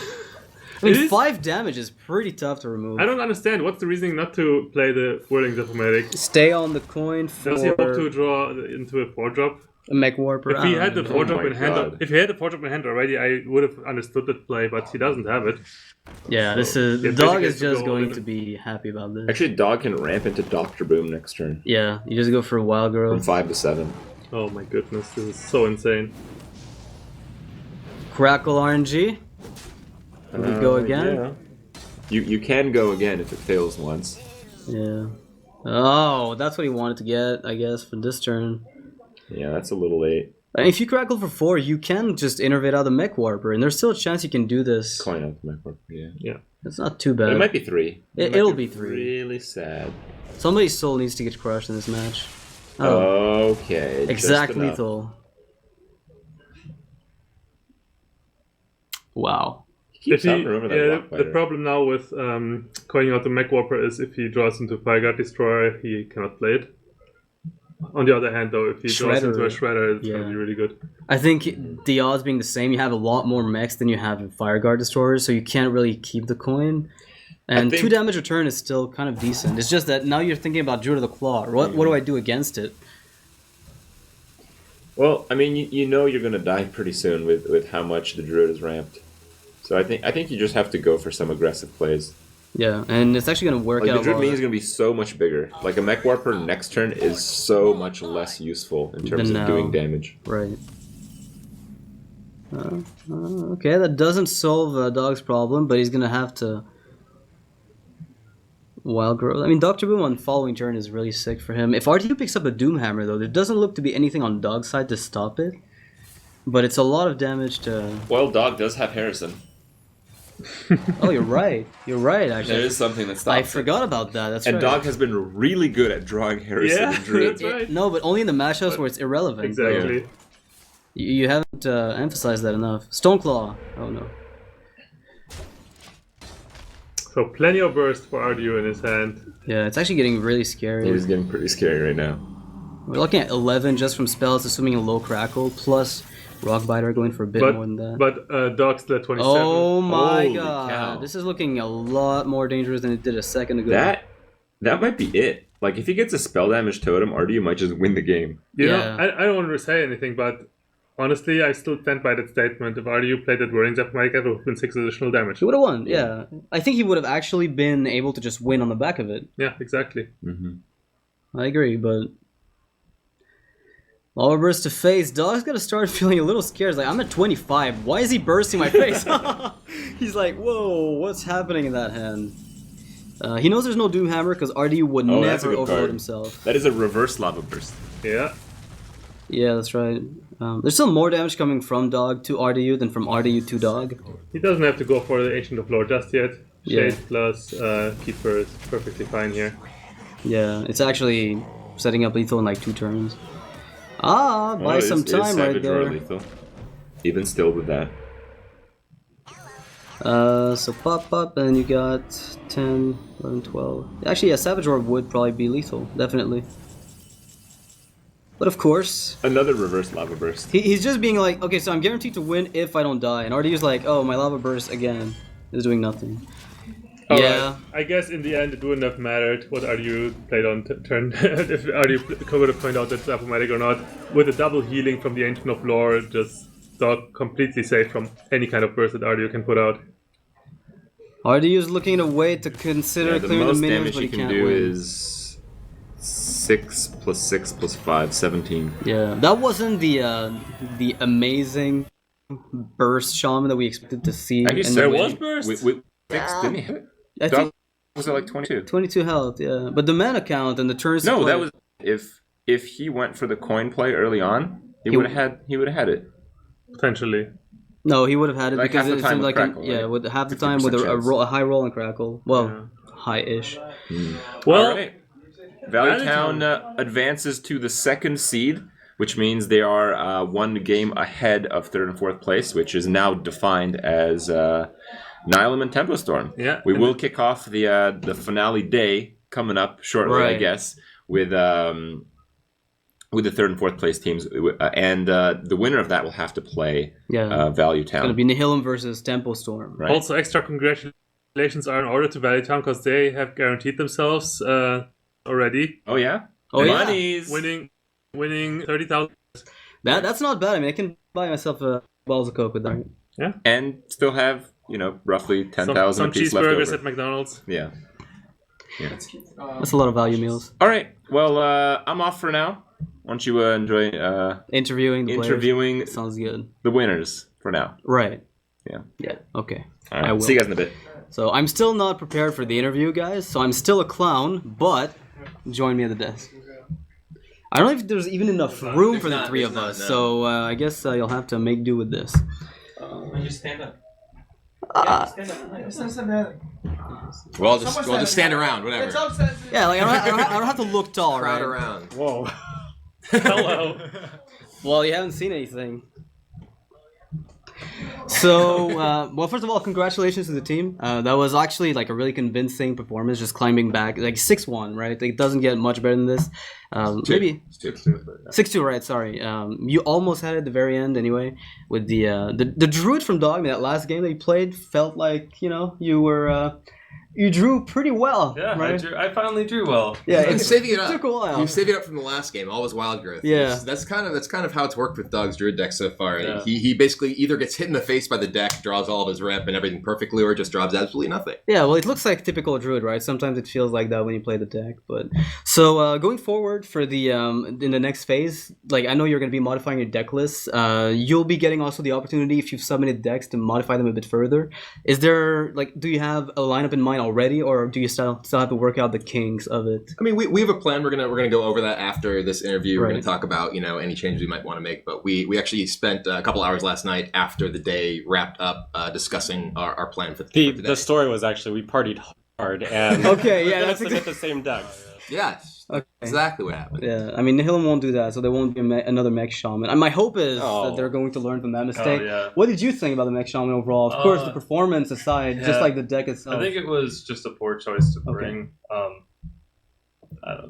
I mean, 5 damage is pretty tough to remove. I don't understand. What's the reasoning not to play the Whirling Zepomatic? Stay on the coin for... Does he hope to draw into a 4-drop? A Mech Warper. If he had the 4-drop in hand, already, I would have understood that play, but he doesn't have it. Yeah, the Dog is just going to be happy about this. Actually, Dog can ramp into Dr. Boom next turn. Yeah, you just go for a Wild Growth. From 5 to 7. Oh my goodness, this is so insane. Crackle RNG. Can we go again? Yeah. You can go again if it fails once. Yeah. Oh, that's what he wanted to get, I guess, for this turn. Yeah, that's a little late. And if you crackle for 4, you can just innervate out the Mech Warper, and there's still a chance you can do this. Coin out the Mech, yeah. It's not too But bad. it might be 3. It'll be 3. Really sad. Somebody's soul needs to get crushed in this match. Okay. Exact just enough. lethal. Wow. If he, Over that rock the fighter. problem now with coining out the Mech Warper is if he draws into Fireguard Destroyer, he cannot play it. On the other hand, though, if he draws into a Shredder, it's going to be really good. I think the odds being the same, you have a lot more mechs than you have in Fireguard Destroyers, so you can't really keep the coin. And 2 damage return is still kind of decent. It's just that now you're thinking about Druid of the Claw. What do I do against it? Well, I mean, you know you're going to die pretty soon with how much the Druid is ramped. So I think you just have to go for some aggressive plays. Yeah, and it's actually going to work Like, out the Druid well. mini is going to be so much bigger. Like, a Mech Warper next turn is so much less useful in terms of doing damage. Right. Okay, that doesn't solve Dog's problem, but he's going to have to Wild Growth. I mean, Dr. Boom on following turn is really sick for him. If RTU picks up a Doomhammer, though, there doesn't look to be anything on Dog's side to stop it. But it's a lot of damage to... Well, Dog does have Harrison. Oh, you're right. You're right, actually. There is something that stops I forgot about that. That's and right. Dog has been really good at drawing Harrison and Druid. That's right. No, but only in the matchups where it's irrelevant. Exactly. You haven't emphasized that enough. Stoneclaw. Oh, no. So plenty of burst for RDU in his hand. Yeah, it's actually getting really scary. It is getting pretty scary right now. We're looking at 11 just from spells, assuming a low crackle, plus Rockbiter going for a bit more than that. But Dog's still at 27. Oh my Holy god. cow. This is looking a lot more dangerous than it did a second ago. That might be it. Like, if he gets a spell damage totem, RDU might just win the game. You Yeah. know, I don't want to say anything, but honestly, I still stand by that statement. If RDU played that Whirling Zap Mic, it would have been 6 additional damage. He would have won, yeah. I think he would have actually been able to just win on the back of it. Yeah, exactly. I agree, but... Lava Burst to face. Dog's gotta start feeling a little scared. He's like, I'm at 25. Why is he bursting my face? He's like, whoa, what's happening in that hand? He knows there's no Doomhammer because RDU would that's a never good overload card. himself. That is a reverse Lava Burst. Yeah. Yeah, that's right. There's still more damage coming from Dog to RDU than from RDU to Dog. He doesn't have to go for the Ancient of Lore just yet. Shade Yeah. plus Keeper is perfectly fine here. Yeah, it's actually setting up lethal in like 2 turns. Ah, buy some time right there. Lethal. Even still with that. So pop up, and then you got 10, 11, 12. Actually, yeah, Savage Orb would probably be lethal, definitely. But of course, Another reverse Lava Burst. he's just being like, okay, so I'm guaranteed to win if I don't die. And RDU's like, oh, my Lava Burst again is doing nothing. Yeah. Alright, I guess in the end it wouldn't have mattered what RDU played on turn. If RDU would have pointed out that it's Apomatic or not. With a double healing from the Ancient of Lore, just Dog completely safe from any kind of burst that RDU can put out. RDU's looking at a way to consider The clearing the most minions, damage but he he can can't do win. is 6 plus 6 plus 5, 17. Yeah, that wasn't the amazing burst shaman that we expected to see. Actually, in so the there win. was burst? With 6, didn't he hit it? I Dog think was at like 22. 22 health, yeah. But the mana count and the turns. No, to that play- was if he went for the coin play early on, he would have had it. Potentially. No, he would have had it Like because half the it time seemed with like Crackle, yeah, right? with half the time with 50% chance. a high roll and crackle. Well, high-ish. Well, All right. Valley Town advances to the 2nd seed, which means they are 1 game ahead of 3rd and 4th place, which is now defined as Nihilum and Tempo Storm. Yeah, We and will kick off the finale day coming up shortly, I Right. guess, with the 3rd and 4th place teams, and the winner of that will have to play Yeah. Value It's gonna Town. be Nihilum versus Tempo Storm. Right. also extra congratulations are in order to Valley Town because they have guaranteed themselves already Oh yeah. Oh, yeah. Monies. winning 30,000. That's not bad. I mean, I can buy myself a balls of coke with that. And still have roughly 10,000 Some apiece left cheeseburgers over. at McDonald's. Yeah. That's a lot of value meals. All right. Well, I'm off for now. Why don't you enjoy Interviewing the interviewing players. Sounds good. the winners for now? Right. Yeah. Okay. All I right. will. See you guys in a bit. So I'm still not prepared for the interview, guys. So I'm still a clown, but join me at the desk. I don't know if there's even enough room for the three of us. no. So I guess you'll have to make do with this. Just stand up. Stand up. We'll just stand around, whatever. Yeah, like I don't have to look tall, Crowd right? around. Whoa. Hello. Well, you haven't seen anything. So, well, first of all, congratulations to the team. That was actually like a really convincing performance, just climbing back, like 6-1, right? It doesn't get much better than this. Maybe 6-2, right? Sorry. You almost had it at the very end, anyway. With the druid from Dogme, that last game that you played felt like you were. You drew pretty well, Yeah, right? I finally drew well. Yeah, He's saving it up. took a while. He was saving it up from the last game. All was wild growth. Yeah. That's kind of how it's worked with Dog's Druid deck so far. Yeah. He basically either gets hit in the face by the deck, draws all of his rep and everything perfectly, or just drops absolutely nothing. Yeah, well, it looks like typical druid, right? Sometimes it feels like that when you play the deck. But so going forward for the in the next phase, like I know you're going to be modifying your deck list. You'll be getting also the opportunity if you've submitted decks to modify them a bit further. Is there do you have a lineup in mind already, or do you still have to work out the kinks of it? I mean, we have a plan. We're gonna go over that after this interview. We're Right. gonna talk about any changes we might want to make. But we actually spent a couple hours last night after the day wrapped up discussing our plan for today. The story was actually we partied hard and Okay, yeah, that's that's to get the same deck. Yes, Okay. exactly what happened. Yeah, I mean Nihilum won't do that, so there won't be another mech shaman. And my hope is that they're going to learn from that mistake. yeah. What did you think about the mech shaman overall? Of course, the performance aside, just yeah. like the deck itself. I think it was just a poor choice to Okay. bring.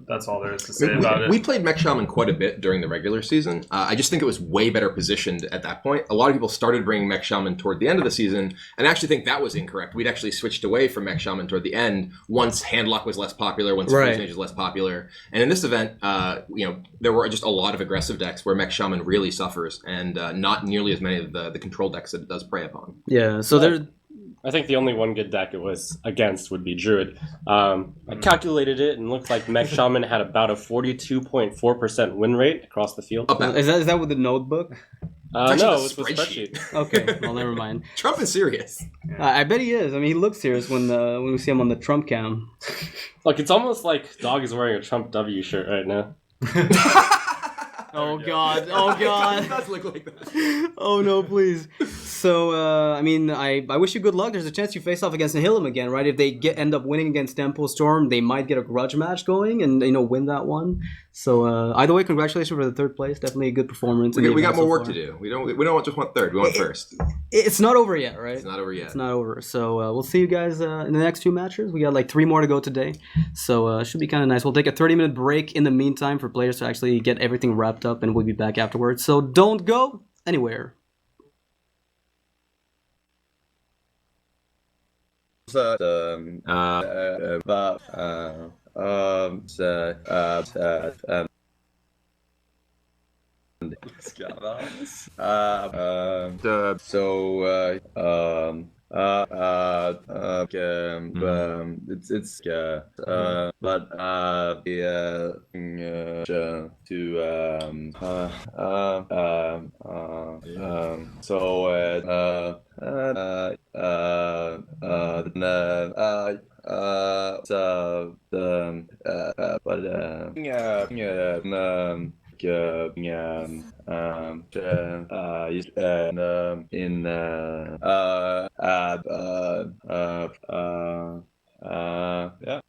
That's all there is to say about it. We played Mech Shaman quite a bit during the regular season. I just think it was way better positioned at that point. A lot of people started bringing Mech Shaman toward the end of the season, and I actually think that was incorrect. We'd actually switched away from Mech Shaman toward the end once Handlock was less popular, once Right. Freeze Mage was less popular. And in this event, there were just a lot of aggressive decks where Mech Shaman really suffers, and not nearly as many of the control decks that it does prey upon. Yeah, so there's I think the only one good deck it was against would be Druid. I calculated it and looked like Mech Shaman had about a 42.4% win rate across the field. About is that with the notebook? actually No, the it's with spreadsheet. spreadsheet. Okay, well never mind. Trump is serious. I bet he is. I mean, he looks serious when we see him on the Trump cam. Look, it's almost like Dog is wearing a Trump W shirt right now. Oh god! Oh It god! does look like that. Oh no, please. So, I mean, I wish you good luck. There's a chance you face off against Nihilum again, right? If they end up winning against Tempo Storm, they might get a grudge match going and win that one. So, either way, congratulations for the third place. Definitely a good performance. We got more work to do. We don't just want third. We want first. It's not over yet, right? It's not over yet. It's not over. So we'll see you guys in the next 2 matches. We got like 3 more to go today. So it should be kind of nice. We'll take a 30-minute break in the meantime for players to actually get everything wrapped up, and we'll be back afterwards. So don't go anywhere. Yeah.